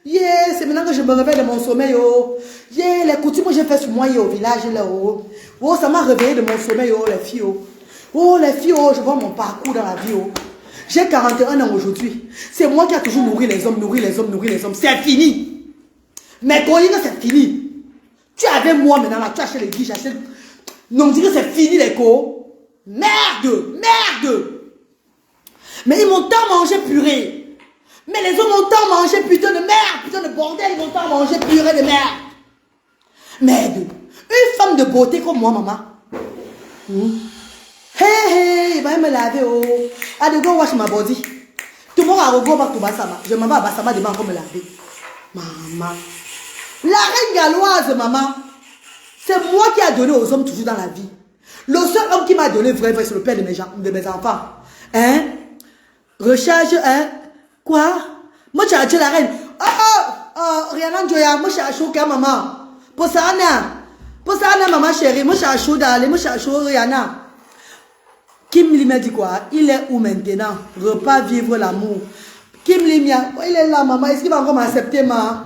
Yeah, c'est maintenant que je me réveille de mon sommeil, oh. Yeah, les coutumes que j'ai fait sur moi, au village, là, oh. Oh, ça m'a réveillé de mon sommeil, oh, les filles, oh. Oh, les filles, oh, je vois mon parcours dans la vie, oh. J'ai 41 ans aujourd'hui. C'est moi qui a toujours nourri les hommes. C'est fini. Mais quand c'est fini. Tu es avec moi maintenant, là, tu achètes les guiches, j'achète. Non, on dit que c'est fini, les co. Merde. Mais ils m'ont tant mangé purée. Mais les hommes m'ont tant mangé putain de merde, putain de bordel, ils m'ont tant mangé purée de merde. Merde. Une femme de beauté comme moi, maman. Hey, il va me laver, oh. I dey go wash my body. Tomorrow I will go back to Bassama. Je m'en vais à Bassama demain pour me laver. Maman. La reine galloise, maman. C'est moi qui a donné aux hommes toujours dans la vie. Le seul homme qui m'a donné vrai, c'est le père de mes enfants. Hein? Recharge, hein? Quoi? Moi, tu as acheté la reine. Rihanna Joya, moi, je suis à chaud, maman. Pour ça, maman chérie, moi, je suis à chaud d'aller, moi, je suis à chaud, Rihanna. Kim Lee m'a dit quoi? Il est où maintenant? Repas vivre l'amour. Kim Lee, il est là, maman. Est-ce qu'il va encore m'accepter, maman?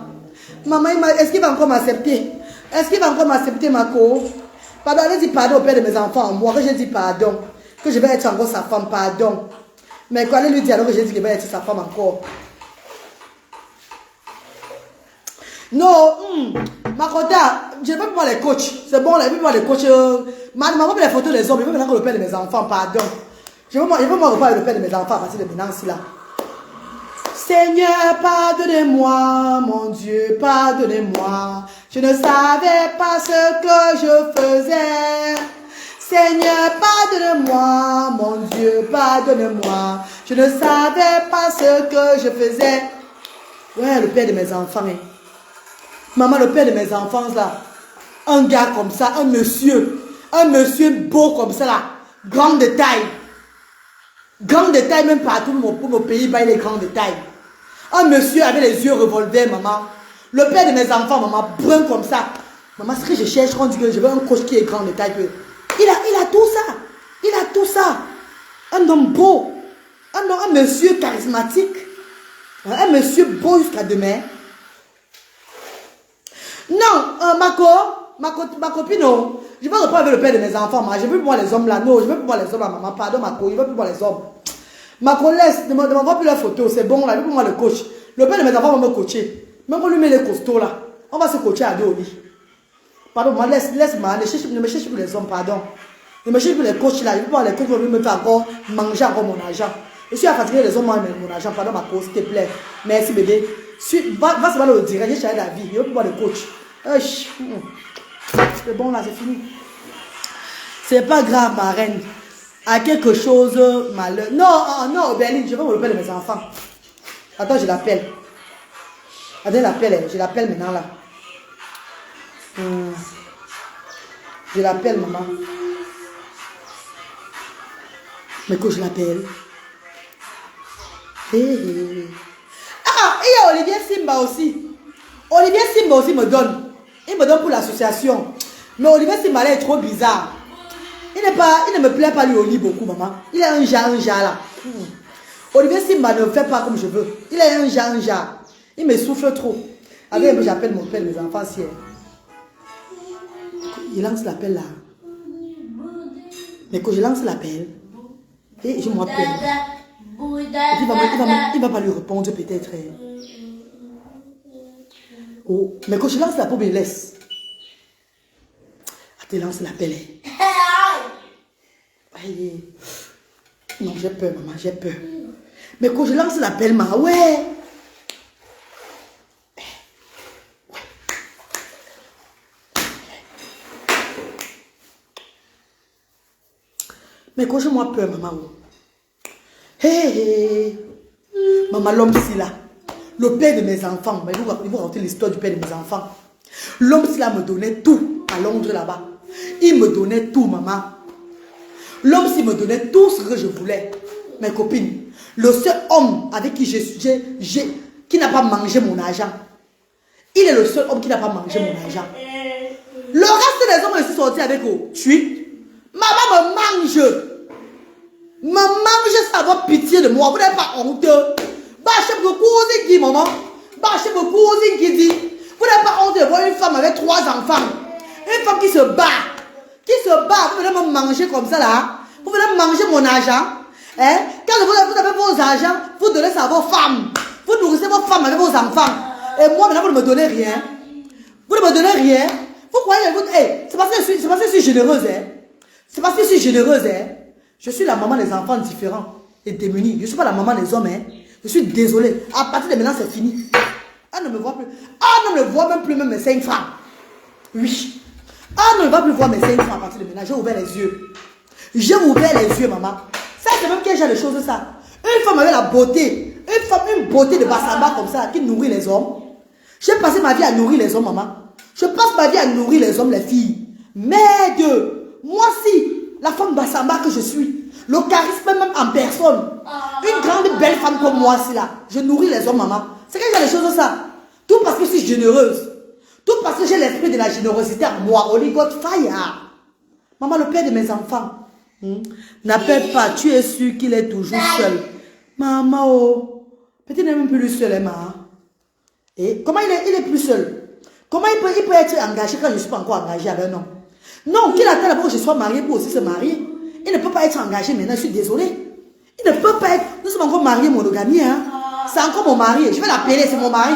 Maman, est-ce qu'il va encore m'accepter? Est-ce qu'il va encore m'accepter, ma co? Pardon, j'ai dit pardon au père de mes enfants. Moi, que j'ai dit pardon. Que je vais être encore sa femme, pardon. Mais quand elle lui dit alors que j'ai dit qu'il va être sa femme encore. Non, ma cota, je ne veux pas voir les coachs. C'est bon, je veux voir les coachs. Maman met les photos des hommes. Je veux maintenant que le père de mes enfants, pardon. Je veux moi reparler le père de mes enfants à partir de maintenant, là. Seigneur, pardonnez-moi, mon Dieu, pardonnez-moi. Je ne savais pas ce que je faisais. Seigneur, pardonne-moi, mon Dieu, pardonne-moi. Je ne savais pas ce que je faisais. Ouais, le père de mes enfants. Hein. Maman, le père de mes enfants, là. Un gars comme ça, un monsieur beau comme ça, là. Grand de taille. Grand de taille, même partout pour mon pays, bah, il est grand de taille. Un monsieur avec les yeux revolvés, maman. Le père de mes enfants, maman, brun comme ça. Maman, ce que je cherche, on dit que je veux un coach qui est grand de taille. Il a tout ça. Il a tout ça. Un homme beau. Un monsieur charismatique. Un monsieur beau jusqu'à demain. Non, ma copine, non. Je ne veux pas avec le père de mes enfants. Je ne veux plus voir les hommes là. Non, je ne veux plus voir les hommes là, maman. Pardon, ma co, je ne veux plus voir les hommes. Ma collègue, ne m'envoie plus la photo. C'est bon là, je ne veux plus voir le coach. Le père de mes enfants va me coacher. Même on lui met les costauds là. On va se coacher à deux au lit. Pardon, moi, laisse-moi. Ne me cherche plus les hommes, pardon. Ne me cherche plus les coachs là. Je ne veux pas voir les coachs qui vont me faire encore manger encore mon argent. Je suis à fatiguer les hommes, moi, mon argent. Pardon, ma co, s'il te plaît. Merci, bébé. Va se voir le direct. J'ai changé la vie. Je ne veux plus voir les coachs. C'est bon là, c'est fini. C'est pas grave, ma reine. À quelque chose, malheur. Non, Berlin, je veux me père de mes enfants. Attends, je l'appelle. Attends, je l'appelle maintenant là. Je l'appelle, maman. Mais que je l'appelle. Hey. Ah, il y a Olivier Simba aussi. Olivier Simba aussi me donne. Il me donne pour l'association. Mais Olivier Simba là est trop bizarre. Il ne me plaît pas lui au lit beaucoup, maman. Il a un jar là. Olivier Simba ne fait pas comme je veux. Il a un jar. Il me souffle trop. Avec j'appelle mon père, mes enfants, si. Il lance l'appel là. Mais quand je lance l'appel, et je m'appelle. Il va pas lui répondre peut-être. Oh, mais quand je lance l'appel, il laisse. Tu lances l'appel. Non, j'ai peur, maman, j'ai peur. Mais quand je lance l'appel, ouais. Mais quand je moi peur, maman. Hé, maman, l'homme c'est là. Le père de mes enfants. Mais il vous raconter l'histoire du père de mes enfants. L'homme c'est là me donnait tout à Londres là-bas. Il me donnait tout, maman. L'homme s'il me donnait tout ce que je voulais. Mes copines. Le seul homme avec qui qui n'a pas mangé mon argent. Il est le seul homme qui n'a pas mangé mon argent. Le reste des hommes, je suis sorti avec eux. Maman me mange. Me mange, ça va pitié de moi. Vous n'êtes pas honteux. Bâchez vos cousines qui, maman. Bâchez vos cousines qui dit. Vous n'êtes pas honteux de voir une femme avec 3 enfants. Une femme qui se bat. Qui se bat. Vous venez me manger comme ça là. Vous venez manger mon argent. Hein? Quand vous avez vos argents, vous donnez ça à vos femmes. Vous nourrissez vos femmes avec vos enfants. Et moi maintenant vous ne me donnez rien. Vous ne me donnez rien. Vous croyez que hey, c'est parce que je suis généreuse. Hein? C'est parce que je suis généreuse. Hein? Je suis la maman des enfants différents et démunis. Je ne suis pas la maman des hommes. Hein? Je suis désolée. À partir de maintenant, c'est fini. On ne me voit plus. On ne me voit même plus même mes 5 francs. Oui. On ne va plus voir mes 5 francs à partir de maintenant. J'ai ouvert les yeux. J'ai ouvert les yeux, maman. Ça, c'est même quel genre de choses, ça. Une femme avec la beauté. Une beauté de Bassamba comme ça, qui nourrit les hommes. J'ai passé ma vie à nourrir les hommes, maman. Je passe ma vie à nourrir les hommes, les filles. Mais moi si, la femme Bassamba que je suis, le charisme même en personne, une grande belle femme comme moi, si là, je nourris les hommes, maman. C'est quel genre de choses, ça. Tout parce que je suis généreuse. Tout parce que j'ai l'esprit de la générosité en moi. Holy God fire. Maman, le père de mes enfants. N'appelle pas, tu es sûr qu'il est toujours seul. Maman, oh. Peut-être n'est même plus le seul, maman. Et comment il est plus seul? Comment il peut être engagé quand je ne suis pas encore engagé avec un homme? Non, qu'il attend d'abord que je sois mariée pour aussi se marier. Il ne peut pas être engagé maintenant, je suis désolée. Il ne peut pas être. Nous sommes encore mariés monogamie, hein. C'est encore mon mari. Je vais l'appeler, c'est mon mari.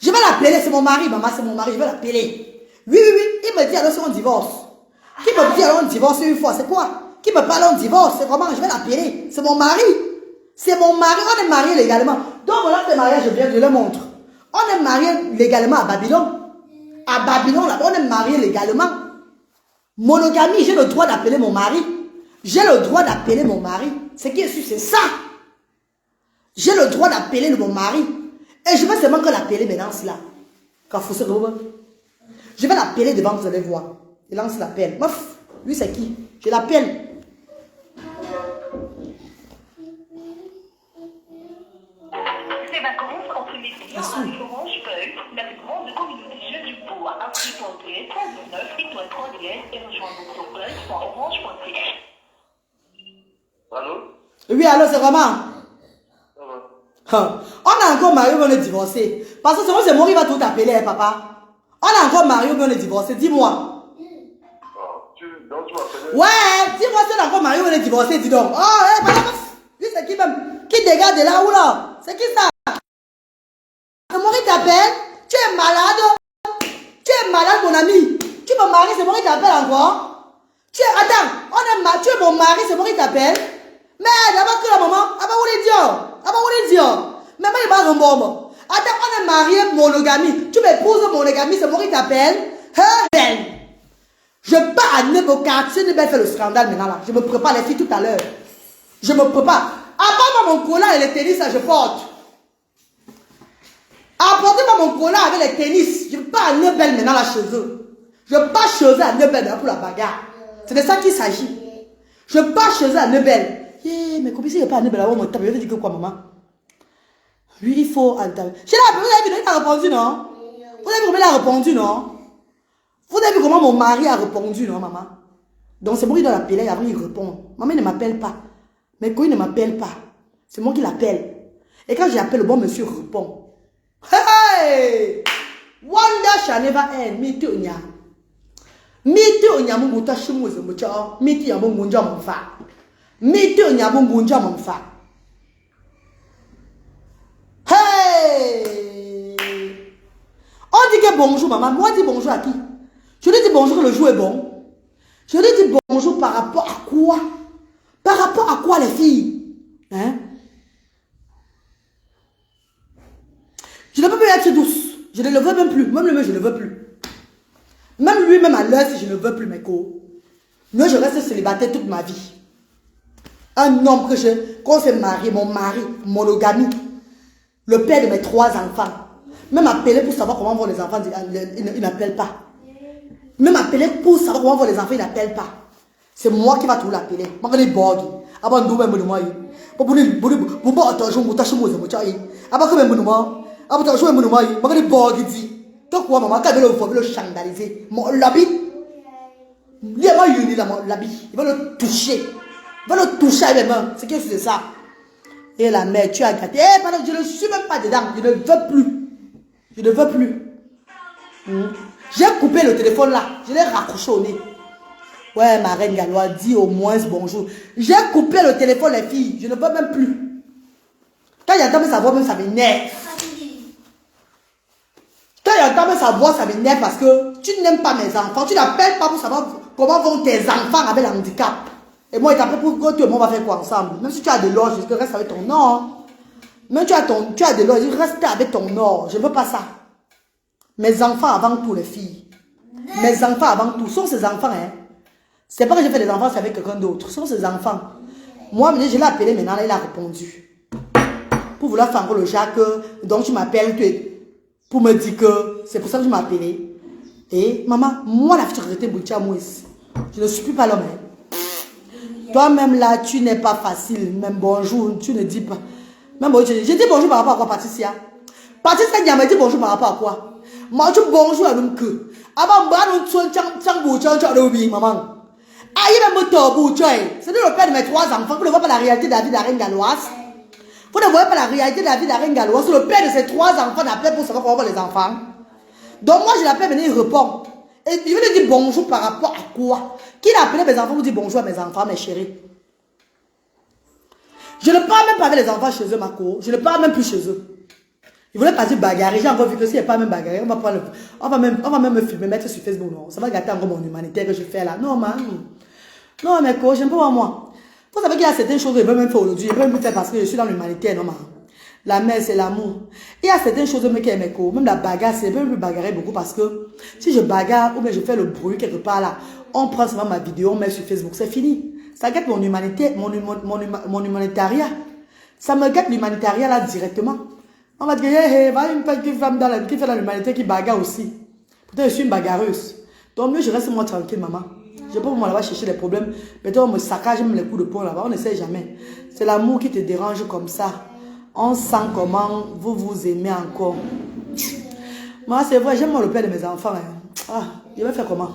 Je vais l'appeler, c'est mon mari, maman, c'est mon mari, je vais l'appeler. Oui. Il me dit alors si on divorce. Qui me dit alors on divorce une fois, c'est quoi? Qui me parle on divorce, c'est comment? Je vais l'appeler. C'est mon mari. C'est mon mari, on est mariés légalement. Donc voilà ce mariage, je le montre. On est mariés légalement à Babylone. À Babylone, là-bas, on est mariés légalement. Monogamie, j'ai le droit d'appeler mon mari. J'ai le droit d'appeler mon mari. Ce qui est sûr, c'est ça. J'ai le droit d'appeler mon mari. Et je vais seulement que l'appeler maintenant, là. Quand faut se revoir. Je vais l'appeler devant, vous allez voir. Il lance l'appel. Meuf, lui c'est qui? Je l'appelle. Ces vacances entre les filles en Orange Peuple, la plus grande communauté jeux du bois, inscrit.ds, 39, étoile 3DS et rejoindre notre pulse.orange.ch. Allô? Oui, allô, c'est vraiment. On a encore marié, on est divorcé. Parce que c'est moi qui va tout appeler, hein, papa. On a encore marié, on est divorcé. Dis-moi. Ouais, dis-moi si on a encore marié, on est divorcé, dis donc. Oh, lui c'est qui même? Qui dégage de là ou là? C'est qui ça? C'est moi qui t'appelle. Tu es malade. Tu es malade, mon ami. Tu me maries, c'est moi qui t'appelle encore. Attends, tu es mon mari, c'est moi qui t'appelle. Mais d'abord que la maman, où les dire? Maman, il va rembourber. Attends, on est marié monogamie. Tu m'épouses monogamie, c'est moi qui t'appelle. Belle. Je pars à 9 au quartier, je vais faire le scandale maintenant là. Je me prépare les filles tout à l'heure. Je me prépare. Apporte-moi mon collant et les tennis, ça je porte. Apportez-moi mon collant avec les tennis. Je pars à 9 belles maintenant là chez eux. Je pars chez eux à 9 belles pour la bagarre. C'est de ça qu'il s'agit. Je pars chez eux à 9 belles. Mais comment si je pars à 9 belles là, on me tape. Je vais dire que quoi, maman? Lui, il faut. J'ai la vous avez vu, il a répondu, non? Vous avez vu comment il a répondu, non? Vous avez vu comment mon mari a répondu, non, maman? Donc c'est moi qui dois l'appeler, avant il répond. Maman ne m'appelle pas. Mais quand il ne m'appelle pas, c'est moi qui l'appelle. Et quand j'appelle, le bon monsieur répond. Hey! Wonder shall never end. Miti onya. Miti onya munguta shimu zemucha. Miti ya mungunja mfa. Miti onya mungunja mfa. Hey! On dit que bonjour, maman. Moi, je dis bonjour à qui? Je lui dis bonjour, le jour est bon. Je lui dis bonjour par rapport à quoi? Par rapport à quoi, les filles? même plus. Même lui, je ne veux plus. Même lui, même à l'heure, si je ne veux plus, mes co. Moi, je reste célibataire toute ma vie. Un homme qu'on s'est marié, mon mari, monogamie. Le père de mes 3 enfants. Même appelé pour savoir comment vont les enfants, il n'appelle pas. Même appelé pour savoir comment vont les enfants, il n'appelle pas. C'est moi qui va tout l'appeler. Je vais borg. Avant de me moi. Pour vous attention, vous tâchez moi, vous tâchez. Avant que me moi. Avant de jouer moi, je vais borg dit. Donc quoi, maman, quand vous le chandaliser, mon l'habit. Il va unir mon l'habit. Il va le toucher. Il va le toucher avec mes mains. C'est quelque chose de ça. Et la mère, tu as gâté. Eh, pardon, je ne suis même pas dedans. Je ne veux plus. Je ne veux plus. J'ai coupé le téléphone là. Je l'ai raccroché au nez. Ouais, ma reine galloise, dis au moins bonjour. J'ai coupé le téléphone, les filles. Je ne veux même plus. Quand il entend sa voix, même ça m'énerve. Quand il entend sa voix, ça m'énerve parce que tu n'aimes pas mes enfants. Tu n'appelles pas pour savoir comment vont tes enfants avec le handicap. Et moi, il t'appelle pour que tout le monde va faire quoi ensemble. Même si tu as de l'or, je reste avec ton or. Même si tu as de l'or, je reste avec ton or. Je ne veux pas ça. Mes enfants avant tout, les filles. Mes enfants avant tout. Ce sont ces enfants, hein. C'est pas que j'ai fait des enfants, c'est avec quelqu'un d'autre. Ce sont ses enfants. Moi, je l'ai appelé maintenant, il a répondu. Pour vouloir faire le Jacques, donc tu m'appelles pour me dire que c'est pour ça que je m'ai appelé. Et maman, moi, la futurité, je ne suis plus pas l'homme. Toi-même là, tu n'es pas facile. Même bonjour, tu ne dis pas. Même bonjour, j'ai dit bonjour par rapport à quoi, Patricia? Patricia m'a dit bonjour par rapport à quoi? Moi, tu bonjour à l'homme que. Avant, maman. C'est le père de mes 3 enfants. Vous ne voyez pas la réalité de la vie de la reine galloise. Vous ne voyez pas la réalité de la vie de la reine galloise. C'est le père de ses 3 enfants d'appelé pour savoir comment vont les enfants. Donc moi je l'appelle, maintenant il répond. Et il veut lui dire bonjour par rapport à quoi? Qui l'a appelé mes enfants pour dire bonjour à mes enfants, mes chéris? Je ne parle même pas avec les enfants chez eux, Marco. Je ne parle même plus chez eux. Il voulait pas dire bagarrer. J'ai encore vu que s'il n'y a pas même bagarrer, on va même me filmer, mettre sur Facebook. Non, ça va gâter encore mon humanité que je fais là. Non, man. Non, mais quoi, j'aime pas moi. Vous savez qu'il y a certaines choses que je ne veux même faire aujourd'hui. Je ne veux même faire parce que je suis dans l'humanité, non, man. La mère, c'est l'amour. Il y a certaines choses qui aiment quoi. Même la bagarre, c'est même plus bagarrer beaucoup parce que si je bagarre ou bien je fais le bruit quelque part là, on prend seulement ma vidéo, on met sur Facebook, c'est fini. Ça gâte mon humanité, mon humanitariat. Ça me gâte l'humanitariat là directement. On va dire, hey, va une petite femme qui fait dans l'humanité qui bagarre aussi. Peut-être je suis une bagarreuse. Donc mieux je reste moi tranquille, maman. Je ne peux pas moi là-bas chercher les problèmes. Peut-être on me saccage même les coups de poing là-bas. On ne sait jamais. C'est l'amour qui te dérange comme ça. On sent comment vous vous aimez encore. Moi, c'est vrai, j'aime le père de mes enfants. Hein. Ah, je vais faire comment?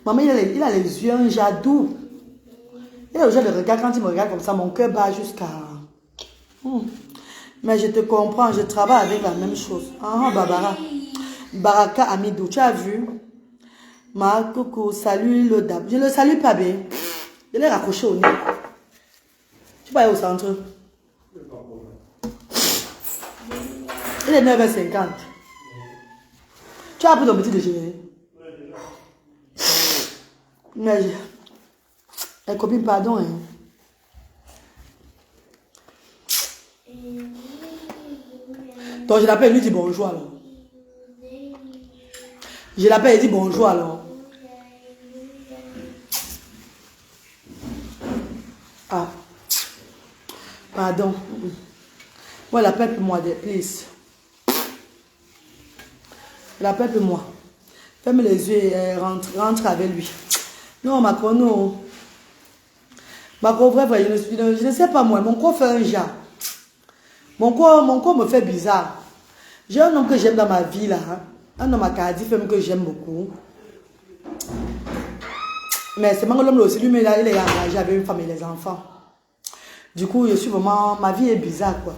Maman, il a les yeux, un jadou. Il a le genre de regard, quand il me regarde comme ça, mon cœur bat jusqu'à... Mais je te comprends, je travaille avec la même chose. Ah, Barbara. Baraka Amidou, tu as vu? Ma coucou, salut le dab. Je ne le salue pas bien. Je l'ai raccroché au nez. Tu vas aller au centre. Il est 9h50. Tu as pris ton petit déjeuner. Mais elle copine, pardon. Hein. Donc je l'appelle, lui dit bonjour alors. Je l'appelle, il dit bonjour alors. Ah. Pardon. Moi, l'appelle pour moi, please. L'appelle pour moi. Ferme les yeux et rentre avec lui. Non, Macron, non. Macron, vrai, je ne sais pas moi. Mon corps fait un genre. Mon corps me fait bizarre. J'ai un homme que j'aime dans ma vie là. Hein. Un homme à Cardiff que j'aime beaucoup. Mais c'est mon homme aussi. Lui, il est engagé avec une femme et les enfants. Du coup, je suis vraiment... Ma vie est bizarre, quoi.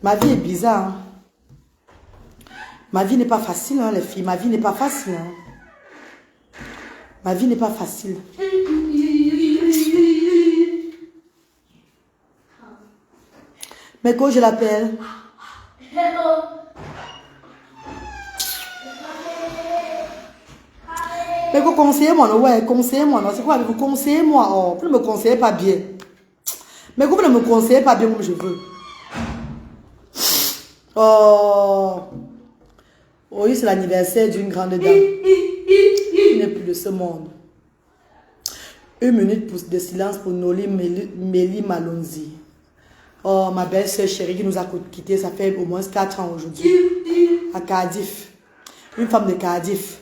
Ma vie est bizarre. Hein. Ma vie n'est pas facile, hein, les filles. Ma vie n'est pas facile. Hein. Ma vie n'est pas facile. Mais quand je l'appelle... Mais vous conseillez-moi, non? Ouais, conseillez-moi, non? C'est quoi? Vous conseillez-moi, oh, vous ne me conseillez pas bien. Mais vous ne me conseillez pas bien comme je veux. Oh, oui, c'est l'anniversaire d'une grande dame. Qui n'est plus de ce monde. 1 minute de silence pour Noli Mélie Malonzi. Oh, ma belle-sœur chérie qui nous a quittés, ça fait au moins 4 ans aujourd'hui. À Cardiff. Une femme de Cardiff.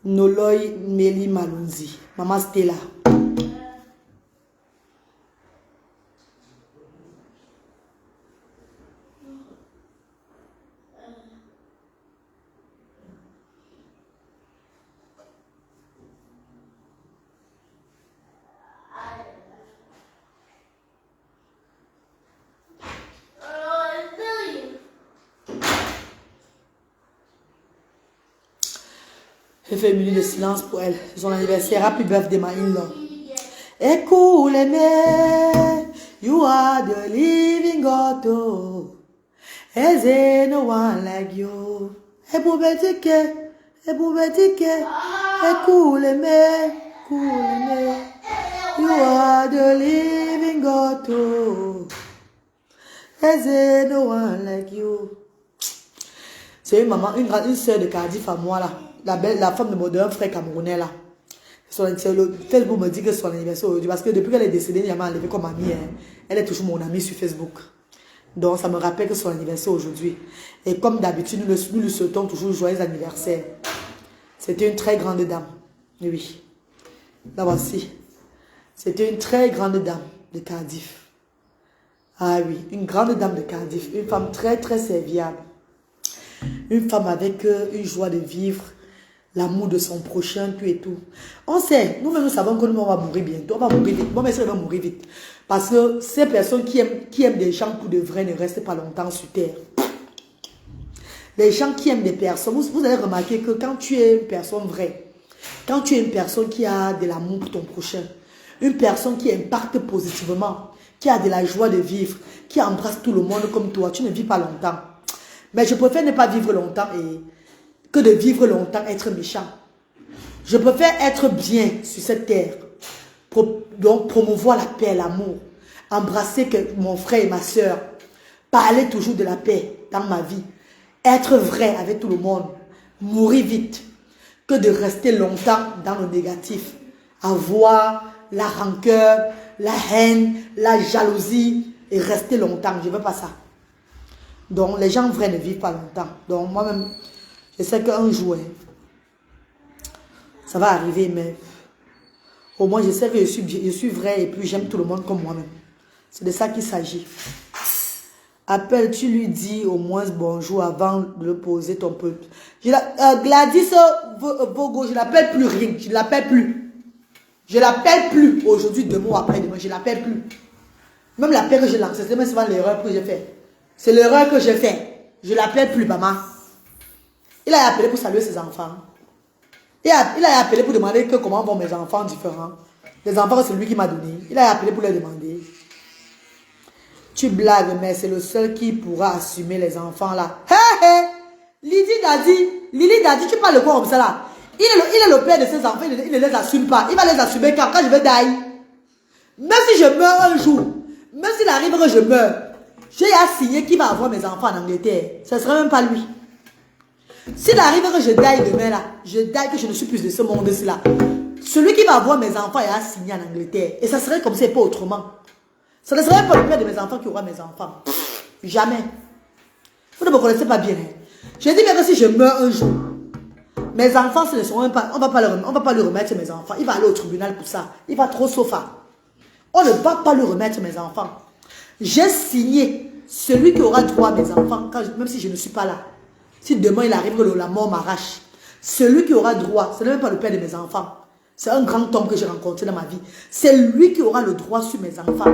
Noloy Mélie Malonzi. Maman Stella. J'ai fait 1 minute de silence pour elle. C'est son anniversaire. Happy birthday, my in-law. Écoute les mères, you are the living God. Oh. Is there no one like you? Écoute les mères, you are the living God. Oh. Is there no one like you? C'est une maman, une soeur de Cardiff à moi là. La femme de mon frère camerounais là. Le Facebook me dit que c'est son anniversaire aujourd'hui. Parce que depuis qu'elle est décédée, elle m'a enlevé comme amie. Hein. Elle est toujours mon amie sur Facebook. Donc ça me rappelle que c'est son anniversaire aujourd'hui. Et comme d'habitude, nous lui souhaitons toujours joyeux anniversaire. C'était une très grande dame. Oui. Là voici. C'était une très grande dame de Cardiff. Ah oui, une grande dame de Cardiff. Une femme très très serviable. Une femme avec une joie de vivre, l'amour de son prochain, tout et tout. On sait, nous-mêmes nous savons que nous on va mourir bientôt, on va mourir vite. Bon, mais ça va mourir vite. Parce que ces personnes qui aiment des gens pour de vrai ne restent pas longtemps sur terre. Les gens qui aiment des personnes, vous allez remarquer que quand tu es une personne vraie, quand tu es une personne qui a de l'amour pour ton prochain, une personne qui impacte positivement, qui a de la joie de vivre, qui embrasse tout le monde comme toi, tu ne vis pas longtemps. Mais je préfère ne pas vivre longtemps que de vivre longtemps être méchant. Je préfère être bien sur cette terre. Donc promouvoir la paix, l'amour. Embrasser mon frère et ma soeur. Parler toujours de la paix dans ma vie. Être vrai avec tout le monde. Mourir vite. Que de rester longtemps dans le négatif. Avoir la rancœur, la haine, la jalousie. Et rester longtemps. Je ne veux pas ça. Donc, les gens vrais ne vivent pas longtemps. Donc, moi-même, je sais qu'un jour, ça va arriver, mais au moins, je sais que je suis vrai et puis j'aime tout le monde comme moi-même. C'est de ça qu'il s'agit. Appelle, tu lui dis au moins bonjour avant de le poser ton peu. Gladys Vogo, je ne l'appelle plus rien. Je ne l'appelle plus. Je ne l'appelle plus aujourd'hui, demain ou après-demain. Je ne l'appelle plus. Même l'appel que j'ai lancé, c'est même souvent l'erreur que j'ai fait. C'est l'erreur que j'ai fait. Je ne l'appelle plus, maman. Il a appelé pour saluer ses enfants. Il a appelé pour demander comment vont mes enfants différents. Les enfants, c'est lui qui m'a donné. Il a appelé pour leur demander. Tu blagues, mais c'est le seul qui pourra assumer les enfants là. Hé, hé! Lily Daddy, tu parles de quoi comme ça là? Il est le père de ses enfants, il ne les assume pas. Il va les assumer quand je vais die. Même si je meurs un jour, même s'il arrive que je meurs, j'ai signé qu'il va avoir mes enfants en Angleterre. Ce ne serait même pas lui. S'il arrive que je die demain là, je die que je ne suis plus de ce monde-ci là. Celui qui va avoir mes enfants est signé en Angleterre. Et ça serait comme ça et pas autrement. Ça ne serait pas le père de mes enfants qui aura mes enfants. Jamais. Vous ne me connaissez pas bien. Je dis bien que si je meurs un jour, mes enfants, ce ne seront même pas, on ne va pas lui remettre mes enfants. Il va aller au tribunal pour ça. Il va trop sofa. On ne va pas lui remettre mes enfants. J'ai signé celui qui aura droit à mes enfants, même si je ne suis pas là. Si demain il arrive que la mort m'arrache, celui qui aura droit, ce n'est même pas le père de mes enfants. C'est un grand homme que j'ai rencontré dans ma vie. C'est lui qui aura le droit sur mes enfants.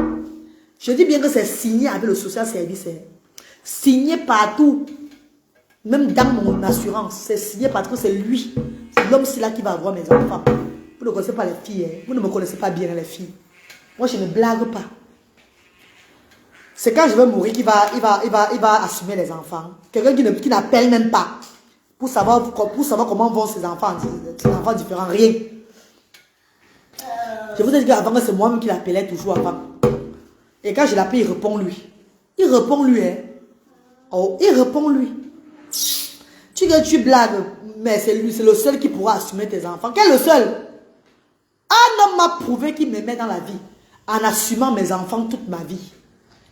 Je dis bien que c'est signé avec le social service. Signé partout. Même dans mon assurance, c'est signé parce que c'est lui. C'est l'homme-ci là qui va avoir mes enfants. Vous ne connaissez pas les filles. Hein? Vous ne me connaissez pas bien les filles. Moi, je ne blague pas. C'est quand je vais mourir qu'il va assumer les enfants. Quelqu'un qui n'appelle même pas pour savoir comment vont ses enfants différents. Rien. Je vous ai dit qu'avant, c'est moi-même qui l'appelais toujours avant. Et quand je l'appelle, il répond lui. Il répond lui. Hein. Oh, il répond lui. Tu blagues, mais c'est lui, c'est le seul qui pourra assumer tes enfants. Quel est le seul? Un homme m'a prouvé qu'il m'aimait dans la vie, en assumant mes enfants toute ma vie.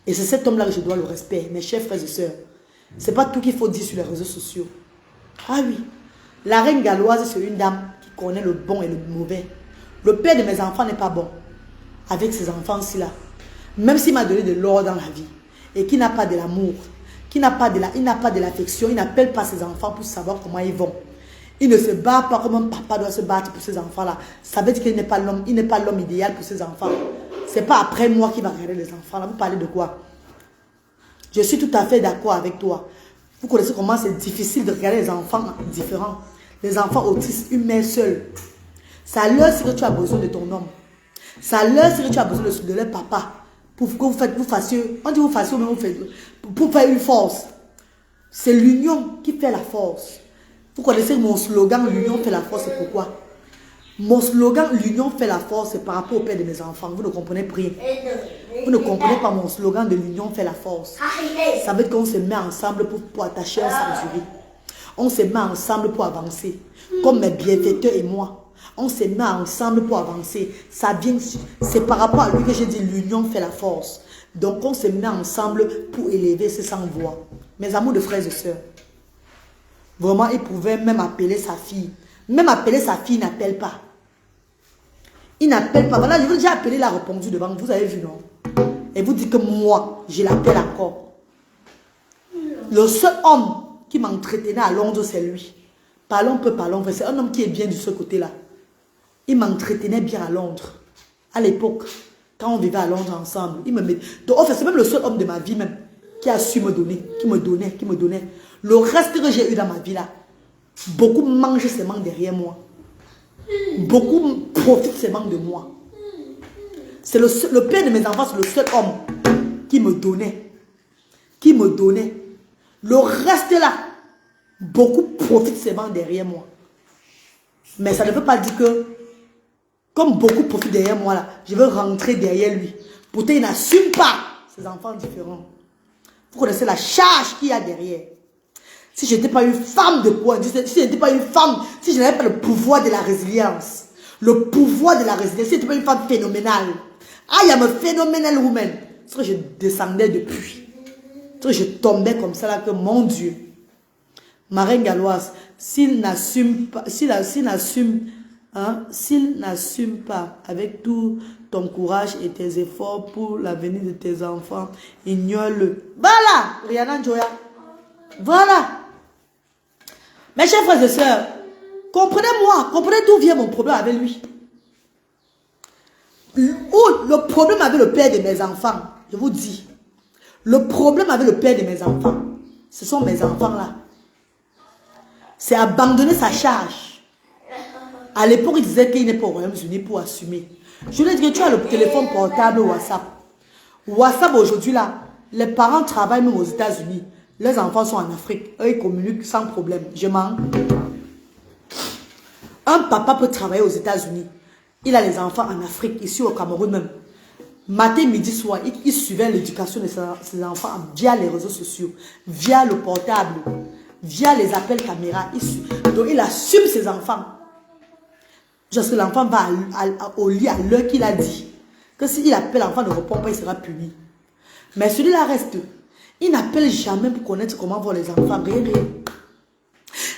Et c'est cet homme-là que je dois le respect, mes chers frères et sœurs. C'est pas tout qu'il faut dire sur les réseaux sociaux. Ah oui, la reine galloise, c'est une dame qui connaît le bon et le mauvais. Le père de mes enfants n'est pas bon avec ses enfants-ci là. Même s'il m'a donné de l'or dans la vie et qu'il n'a pas de l'amour, il n'a pas de l'affection, il n'appelle pas ses enfants pour savoir comment ils vont. Il ne se bat pas comme un papa doit se battre pour ses enfants-là. Ça veut dire qu'il n'est pas l'homme, il n'est pas l'homme idéal pour ses enfants. C'est pas après moi qui va regarder les enfants. Là, vous parlez de quoi? Je suis tout à fait d'accord avec toi. Vous connaissez comment c'est difficile de regarder les enfants différents. Les enfants autistes, une mère seule. Ça leur c'est que tu as besoin de ton homme. Ça leur c'est que tu as besoin de leur papa. Pour que vous fassiez, on dit vous fassiez, mais vous faites, pour faire une force. C'est l'union qui fait la force. Vous connaissez mon slogan, l'union fait la force, c'est pourquoi? Mon slogan, l'union fait la force, c'est par rapport au père de mes enfants. Vous ne comprenez rien. Vous ne comprenez pas mon slogan de l'union fait la force. Ça veut dire qu'on se met ensemble pour attacher un ceinture. On se met ensemble pour avancer. Comme mes bienfaiteurs et moi. On se met ensemble pour avancer. Ça vient, c'est par rapport à lui que j'ai dit l'union fait la force. Donc on se met ensemble pour élever ce sans voix. Mes amours de frères et sœurs. Vraiment, il pouvait même appeler sa fille. Même appeler sa fille, il n'appelle pas. Il n'appelle pas. Voilà, je vous ai déjà appelé, il a répondu devant. Vous avez vu, non? Et vous dites que moi, je l'appelle encore. Le seul homme qui m'entretenait à Londres, c'est lui. Parlons peu, parlons vrai. C'est un homme qui est bien de ce côté-là. Il m'entretenait bien à Londres. À l'époque, quand on vivait à Londres ensemble, il me met. Donc, en fait, c'est même le seul homme de ma vie même qui a su me donner, qui me donnait. Le reste que j'ai eu dans ma vie là, beaucoup mangent ces manques derrière moi. Beaucoup profitent ces manques de moi. C'est le père de mes enfants, c'est le seul homme qui me donnait. Qui me donnait. Le reste là, beaucoup profitent ces manques derrière moi. Mais ça ne veut pas dire que, comme beaucoup profitent derrière moi là, je veux rentrer derrière lui. Pourtant, il n'assume pas ses enfants différents. Vous connaissez la charge qu'il y a derrière. Si je n'étais pas une femme de poids, si je n'étais pas une femme, si je n'avais pas le pouvoir de la résilience, le pouvoir de la résilience, si je n'étais pas une femme phénoménale, I am a phenomenal woman, c'est que je descendais depuis, c'est que je tombais comme ça là, que mon Dieu, ma reine galloise, s'il n'assume pas, s'il n'assume pas avec tout ton courage et tes efforts pour l'avenir de tes enfants, ignore-le. Voilà, Rihanna Joya. Voilà. Mes chers frères et sœurs, comprenez-moi, comprenez d'où vient mon problème avec lui. Le problème avec le père de mes enfants, je vous dis, le problème avec le père de mes enfants, ce sont mes enfants là. C'est abandonner sa charge. À l'époque, il disait qu'il n'est pas au Royaume-Uni pour assumer. Je lui ai dit que tu as le téléphone portable WhatsApp. WhatsApp aujourd'hui là, les parents travaillent même aux États-Unis. Les enfants sont en Afrique. Eux, ils communiquent sans problème. Je mens. Un papa peut travailler aux États-Unis. Il a les enfants en Afrique, ici au Cameroun même. Matin, midi, soir, il suivait l'éducation de ses enfants via les réseaux sociaux, via le portable, via les appels caméra. Donc, il assume ses enfants. Parce que l'enfant va au lit à l'heure qu'il a dit. Que s'il appelle l'enfant ne répond pas, il sera puni. Mais celui-là reste. Il n'appelle jamais pour connaître comment vont les enfants.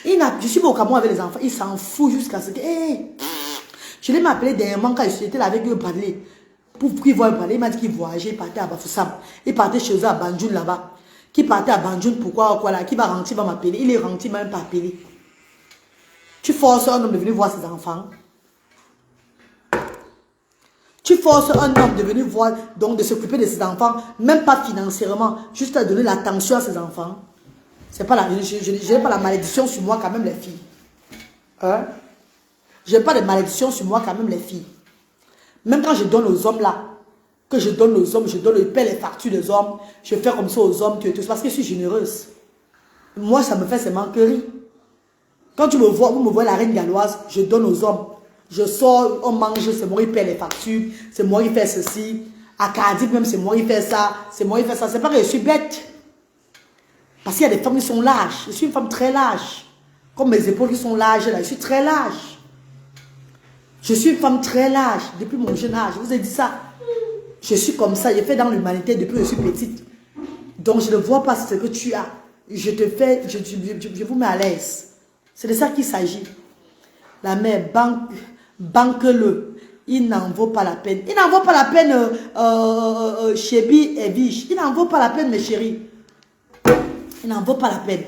Rien. Je suis au Cameroun avec les enfants. Il s'en fout jusqu'à ce que... je l'ai appelé dernièrement quand j'étais là avec eux parler. Pour qu'il voie parler. Il m'a dit qu'il voyageait. Il partait à Bafoussam. Il partait chez eux à Banjul là-bas. Qui partait à Banjul, pourquoi quoi là. Qui va rentrer, il va m'appeler. Il est rentré, il m'a même pas appelé. Tu forces un homme de venir voir ses enfants. Tu forces un homme de venir voir, donc de s'occuper de ses enfants, même pas financièrement, juste à donner l'attention à ses enfants. C'est pas la, je n'ai pas la malédiction sur moi quand même les filles. Hein? Je n'ai pas de malédiction sur moi quand même les filles. Même quand je donne aux hommes là, que je donne aux hommes, je paie les factures des hommes, je fais comme ça aux hommes, parce que je suis généreuse. Moi ça me fait ces manqueries. Quand tu me vois, vous me voyez la reine galloise, je donne aux hommes. Je sors, on mange, c'est moi qui paie les factures, c'est moi qui fais ceci. À Cardiff même, c'est moi qui fais ça, c'est moi qui fais ça. C'est pas que je suis bête. Parce qu'il y a des femmes qui sont lâches. Je suis une femme très lâche. Comme mes épaules qui sont lâches, là, je suis très lâche. Je suis une femme très lâche depuis mon jeune âge. Je vous ai dit ça. Je suis comme ça. J'ai fait dans l'humanité depuis que je suis petite. Donc je ne vois pas ce que tu as. Je te fais, je vous mets à l'aise. C'est de ça qu'il s'agit. La mère, banque-le. Il n'en vaut pas la peine. Il n'en vaut pas la peine, Chébi et Biche. Il n'en vaut pas la peine, mes chéris. Il n'en vaut pas la peine.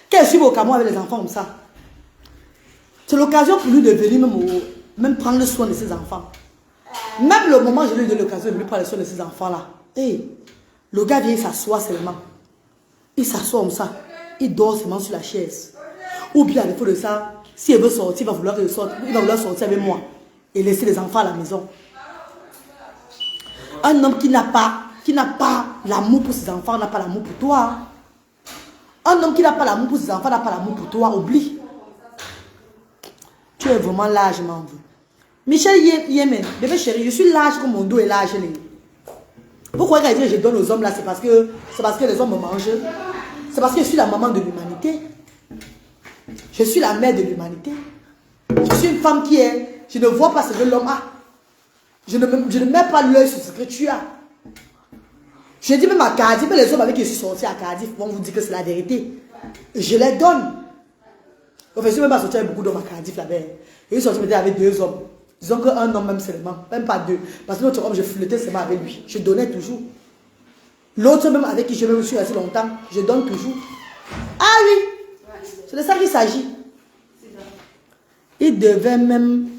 Qu'elle suive au Cameroun avec les enfants comme ça. C'est l'occasion pour lui de venir même prendre soin de ses enfants. Même le moment où je lui ai donné l'occasion de lui prendre soin de ses enfants-là. Hey, le gars vient s'asseoir seulement. Il s'assoit comme ça. Il dort seulement sur la chaise. Ou bien à défaut de ça, si elle veut sortir, il va vouloir sortir avec moi. Et laisser les enfants à la maison. Un homme qui n'a pas l'amour pour ses enfants n'a pas l'amour pour toi. Un homme qui n'a pas l'amour pour ses enfants n'a pas l'amour pour toi. Oublie. Tu es vraiment large, m'en veux. Michel Yemen, bébé chéri, je suis large comme mon dos est large. Pourquoi quand je donne aux hommes là, c'est parce que les hommes me mangent. C'est parce que je suis la maman de l'humanité. Je suis la mère de l'humanité. Je suis une femme qui est... Je ne vois pas ce que l'homme a. Je ne mets pas l'œil sur ce que tu as. Je dis même à Cardiff, les hommes avec qui je suis sorti à Cardiff vont vous dire que c'est la vérité. Je les donne. Enfin, je suis même pas sorti avec beaucoup d'hommes à Cardiff là-bas. Je suis sorti avec 2 hommes. Disons qu'un homme même seulement, même pas 2. Parce que l'autre homme, je flirtais seulement avec lui. Je donnais toujours. L'autre même avec qui je me suis assez longtemps, je donne toujours. Ah oui, c'est de ça qu'il s'agit. Il devait même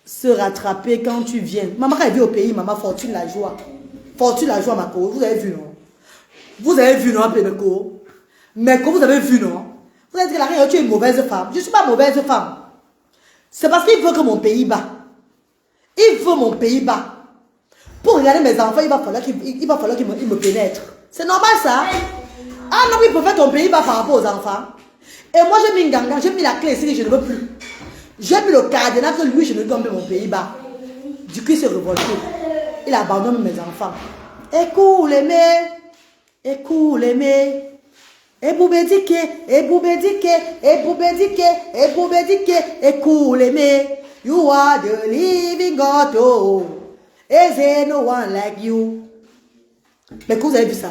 se rattraper quand tu viens. Maman, quand elle vit au pays, maman, Fortune la joie. Fortune la joie, ma co. Vous avez vu, non? Vous avez vu, non, Pébeco? Mais quand vous avez vu, non? Vous avez dit que la reine, tu es une mauvaise femme. Je ne suis pas mauvaise femme. C'est parce qu'il veut que mon pays bat. Il veut mon pays bat. Pour regarder mes enfants, il va falloir qu'il me pénètre. C'est normal ça. Ah non, il peut faire ton pays bat par rapport aux enfants. Et moi j'ai mis une ganga, j'ai mis la clé ici, je ne veux plus. J'ai mis le cadenas que lui, je ne donne plus mon pays bas. Du coup, il s'est révolté. Il abandonne mes enfants. Écoutez-moi. Écoutez-moi. Et boubédique, et boubédique, et boubédique, et boubédique, écoutez-moi. You are the living God, oh. Is there no one like you? Mais que vous avez vu ça?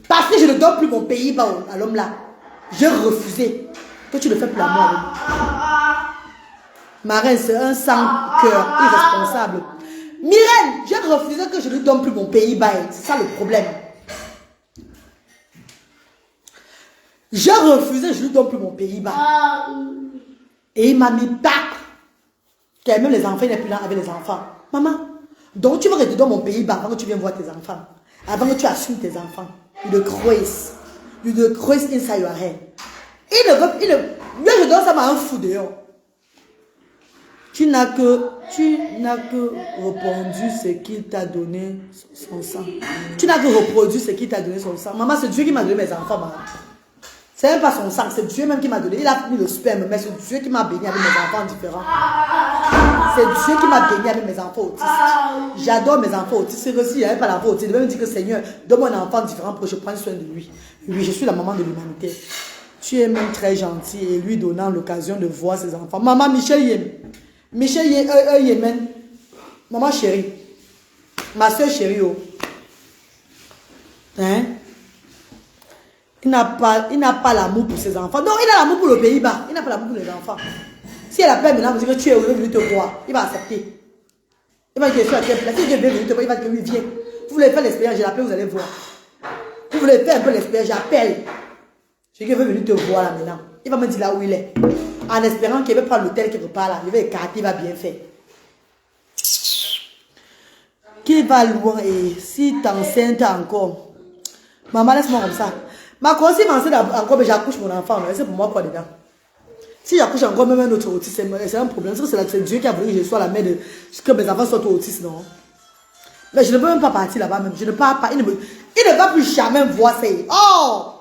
Parce que je ne donne plus mon pays bas à l'homme là. J'ai refusé que tu ne fais plus l'amour avec moi. Ma reine, c'est un sans-cœur irresponsable. Myrène, j'ai refusé que je ne donne plus mon pays bas. C'est ça le problème. J'ai refusé, je ne lui donne plus mon pays bas. Et il m'a mis back. Quand même les enfants, il n'est plus là avec les enfants. Maman, donc tu veux que je te donne mon pays bas avant que tu viennes voir tes enfants. Avant que tu assumes tes enfants. You the craze. You the craze inside your head. Lui, je donne ça à un fou dehors. Tu n'as que répondu ce qu'il t'a donné son sang. Tu n'as que reproduit ce qu'il t'a donné son sang. Maman, c'est Dieu qui m'a donné mes enfants, maman. C'est même pas son sang, c'est Dieu même qui m'a donné. Il a mis le sperme, mais c'est Dieu qui m'a béni avec mes enfants différents. C'est Dieu qui m'a béni avec mes enfants autistes. J'adore mes enfants autistes. C'est aussi, il n'y avait pas l'enfant autiste. Il devait me dire que Seigneur, donne-moi un enfant différent pour que je prenne soin de lui. Oui, je suis la maman de l'humanité. Tu es même très gentil et lui donnant l'occasion de voir ses enfants. Maman, Michel Yemen. Michel Yemen. Maman chérie. Ma soeur chérie. Oh. Hein? Il n'a pas l'amour pour ses enfants. Donc, il a l'amour pour le Pays-Bas. Il n'a pas l'amour pour les enfants. Si elle appelle maintenant, vous dites que tu es venu te voir, il va accepter. Il va dire que je suis à quelle place. Si je vais venir te voir, il va dire que lui vient. Vous voulez faire l'expérience, je l'appelle, vous allez voir. Vous voulez faire un peu l'expérience, j'appelle. Je dis qu'il veut venir te voir là maintenant. Il va me dire là où il est. En espérant qu'il va prendre l'hôtel quelque part là. Il va écarter, il va bien faire. Qu'il va loin et si t'enceinte encore. Maman, laisse-moi comme ça. Ma conseil m'enseigne encore, mais j'accouche mon enfant. C'est pour moi quoi dedans? Si j'accouche encore même un autre autiste, c'est un problème. C'est Dieu qui a voulu que je sois la mère de... que mes enfants soient autistes, non? Mais je ne peux même pas partir là-bas même. Je ne pars pas. Il ne va plus jamais me voir ça. Oh!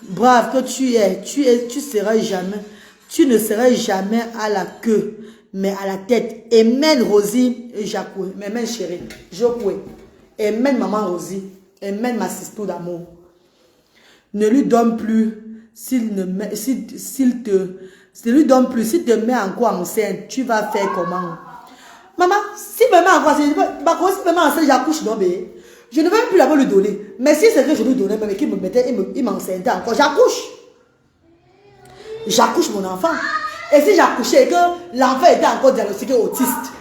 Brave que tu es. Tu ne seras jamais à la queue mais à la tête. Amen Rosie et Jacques. Amen chérie. Jocoué. Amen maman Rosie. Amen ma sister d'amour. Ne lui donne plus s'il ne met, s'il te lui donne plus, s'il te met encore enceinte, tu vas faire comment? Maman, si me met encore enceinte, si me met enceinte, j'accouche non mais je ne veux même plus la lui donner. Mais si c'est que je lui donnais, mais qu'il me mettait, il m'enceinte encore, j'accouche. J'accouche mon enfant. Et si j'accouchais et que l'enfant était encore diagnostiqué autiste,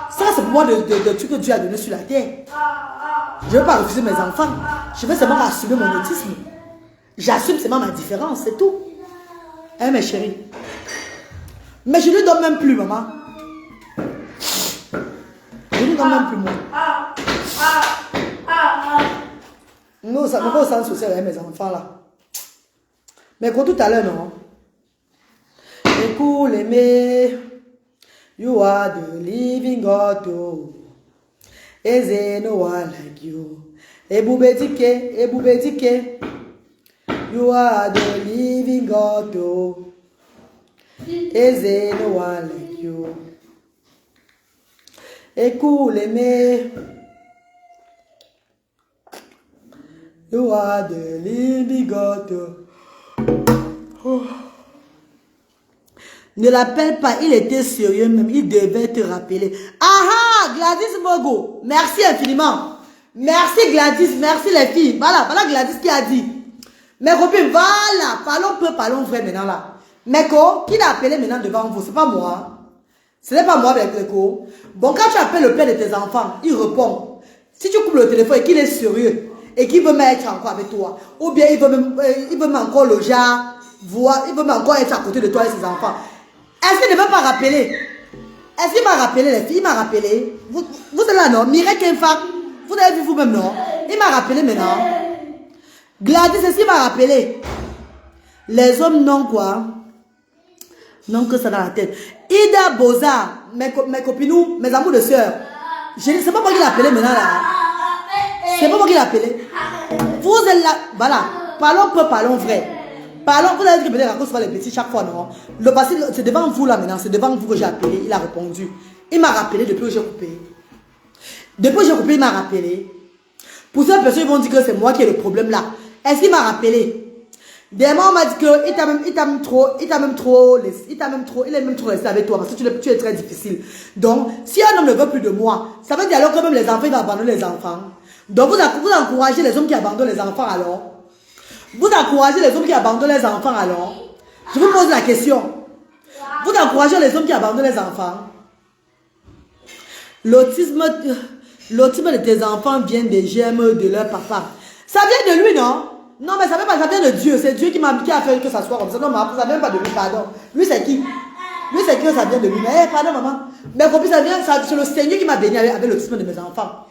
ça c'est pour moi le truc que Dieu a donné sur la terre. Je ne veux pas refuser mes enfants. Je veux seulement assumer mon autisme. J'assume seulement ma différence, c'est tout. Hein, mes chéris. Mais je ne lui donne même plus, maman. Je ne lui donne même plus, moi. Non, ça me va au sens social avec mes enfants, là. Mais comme tout à l'heure, non. Écoute, aimé. You are the living God, oh. Eze no one like you. Ebubetike. You are the living God, oh. Eze no one like you. Écoute, aimé. You are the living God, oh. Ne l'appelle pas, il était sérieux même, il devait te rappeler. Ah Gladys Mogo, merci infiniment. Merci Gladys, merci les filles. Voilà Gladys qui a dit. Mes copines, voilà, parlons vrai maintenant là. Meko, qui l'a appelé maintenant devant vous, c'est pas moi. Ce n'est pas moi avec Meko. Bon, quand tu appelles le père de tes enfants, il répond. Si tu coupes le téléphone et qu'il est sérieux, et qu'il veut même être encore avec toi, ou bien il veut même encore le genre, voir, il veut même encore être à côté de toi et ses enfants. Est-ce qu'il ne veut pas rappeler? Est-ce qu'il m'a rappelé les filles? Il m'a rappelé. Vous êtes là, non? Mireille Kenfa, vous avez vu vous-même, non? Il m'a rappelé maintenant. Gladys, est-ce qu'il m'a rappelé? Les hommes n'ont quoi? N'ont que ça dans la tête. Ida Boza, mes copines, mes amours de soeur. C'est pas moi qui l'ai appelé maintenant là. C'est pas moi qui l'ai appelé. Vous êtes là. Voilà. Parlons vrai. Parlons, vous avez dit que peut-être raconte les petits chaque fois, non? Le passé, c'est devant vous là maintenant, c'est devant vous que j'ai appelé. Il a répondu. Il m'a rappelé depuis que j'ai coupé. Depuis que j'ai coupé, il m'a rappelé. Pour ces personnes, ils vont dire que c'est moi qui ai le problème là. Est-ce qu'il m'a rappelé? Des moments, on m'a dit qu'il t'a même trop resté avec toi parce que tu es très difficile. Donc, si un homme ne veut plus de moi, ça veut dire alors que même les enfants, il va abandonner les enfants. Donc, vous encouragez les hommes qui abandonnent les enfants alors? Vous encouragez les hommes qui abandonnent les enfants alors? Je vous pose la question. Vous encouragez les hommes qui abandonnent les enfants? L'autisme de tes enfants vient des germes de leur papa. Ça vient de lui, non? Non, mais ça vient de Dieu. C'est Dieu qui a fait que ça soit comme ça. Non, mais ça vient pas de lui, pardon. Lui, c'est qui? Lui, c'est que ça vient de lui. Mais pardon, maman. Mais copine, c'est le Seigneur qui m'a béni avec l'autisme de mes enfants.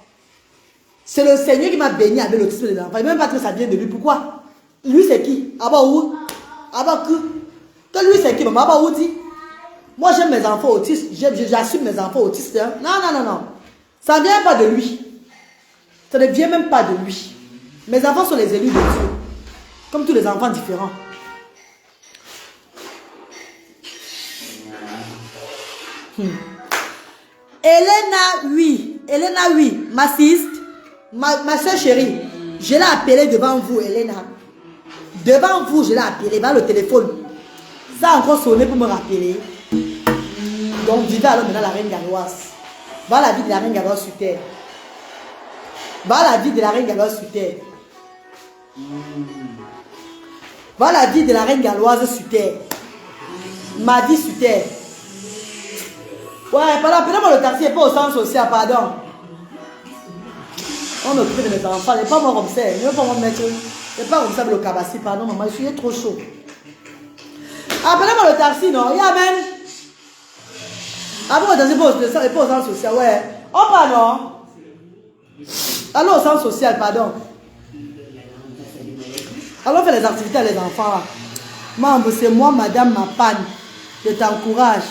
C'est le Seigneur qui m'a béni avec l'autisme de mes enfants. Il ne même pas que ça vient de lui. Pourquoi? Lui, c'est qui? Abba où? Abba que lui, c'est qui? Maman, Abba où dit? Moi, j'aime mes enfants autistes. J'assume mes enfants autistes. Hein? Non. Ça ne vient pas de lui. Ça ne vient même pas de lui. Mes enfants sont les élus de Dieu. Comme tous les enfants différents. Elena, oui. Ma siste, ma soeur chérie, je l'ai appelée devant vous, Elena. Devant vous, je l'ai appelée, dans le téléphone. Ça a encore sonné pour me rappeler. Donc, vivez alors maintenant la reine galloise. Va la vie de la reine galloise sur terre. Va la vie de la reine galloise sur terre. Va la vie de la reine galloise sur terre. Ma vie sur terre. Ouais, pardon, appelez-moi le taxi, et pas au sens social, pardon. On occupe de mes enfants, n'est pas moi comme ça. Ne pas me mettre. C'est pas comme ça le cabassi, pardon, maman, je suis trop chaud. Appelez-moi le taxi, non? Il y a même. Appelez-moi le taxi, pas au sens social, ouais. Oh, pardon. Allons au sens social, pardon. Allons faire les activités à les enfants. Maman, c'est moi, madame Mapane. Je t'encourage.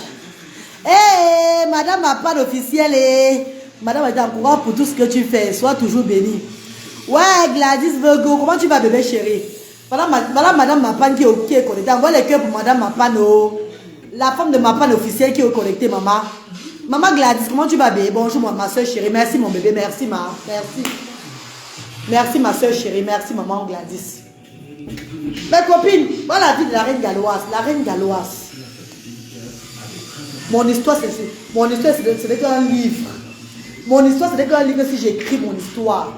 Hé, madame Mapane officielle. Madame, je t'encourage pour tout ce que tu fais. Sois toujours bénie. Ouais, Gladys Virgo, comment tu vas, bébé chéri? Voilà madame Mapane qui est connectée. Envoie les cœurs pour madame Mapane. Oh. La femme de ma panne officielle qui est connectée, maman. Maman Gladys, comment tu vas, bébé? Bonjour, ma soeur chérie. Merci, mon bébé. Merci, ma. Merci. Merci, ma soeur chérie. Merci, maman Gladys. Mes copines, voilà la vie de la reine galloise. La reine galloise. Mon histoire, ce n'est qu'un livre. Mon histoire, ce n'est qu'un livre si j'écris mon histoire.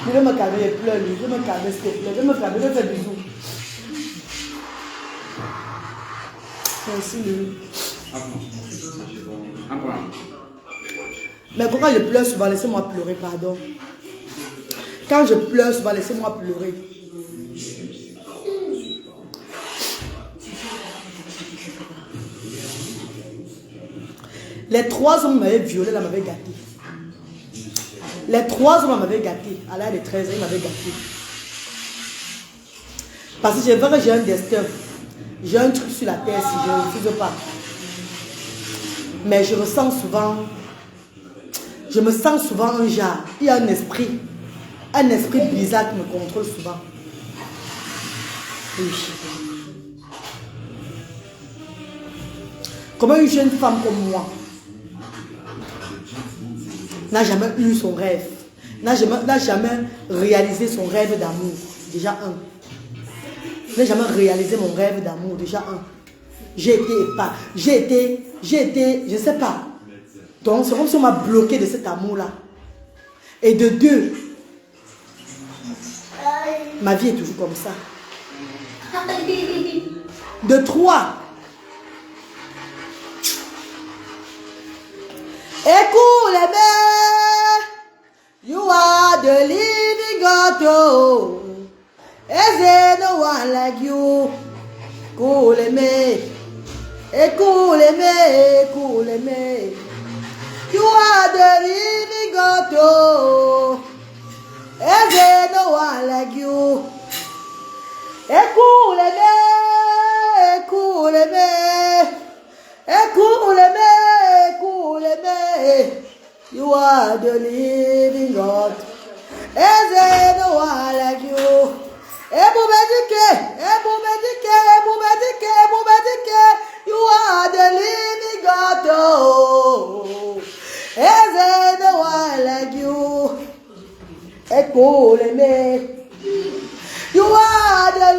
Je vais me calmer, il pleure lui. Je vais me calmer, s'il te plaît. Je vais me calmer, je vais faire bisous. Merci lui. Mais pourquoi je pleure souvent? Laissez-moi pleurer, pardon. Quand je pleure souvent, laissez-moi pleurer. Les 3 hommes m'avaient violé, là, m'avaient gâté. Les 3 hommes m'avaient gâté. À l'âge de 13 ans, ils m'avaient gâté. Parce que j'ai vu que j'ai un destin. J'ai un truc sur la terre si je ne refuse pas. Mais je ressens souvent, je me sens souvent un genre. Il y a un esprit bizarre qui me contrôle souvent. Oui. Comment une jeune femme comme moi n'a jamais eu son rêve, n'a jamais réalisé son rêve d'amour, déjà un. N'a jamais réalisé mon rêve d'amour, déjà un. J'ai été, je ne sais pas. Donc c'est comme si on m'a bloqué de cet amour-là. Et de 2, ma vie est toujours comme ça. De 3, écoute les mères, you are the living God, oh. Is there no one like you? Écoute les mères, écoute les mères, écoute les mères. You are the living God, oh. Is there no one like you? Écoute les mères, écoute les mères. Écoute les mères, écoute les mères. You are the living God. Is there no one like you? You are the living God. Oh, is there no one like you? Écoute les mères. You are the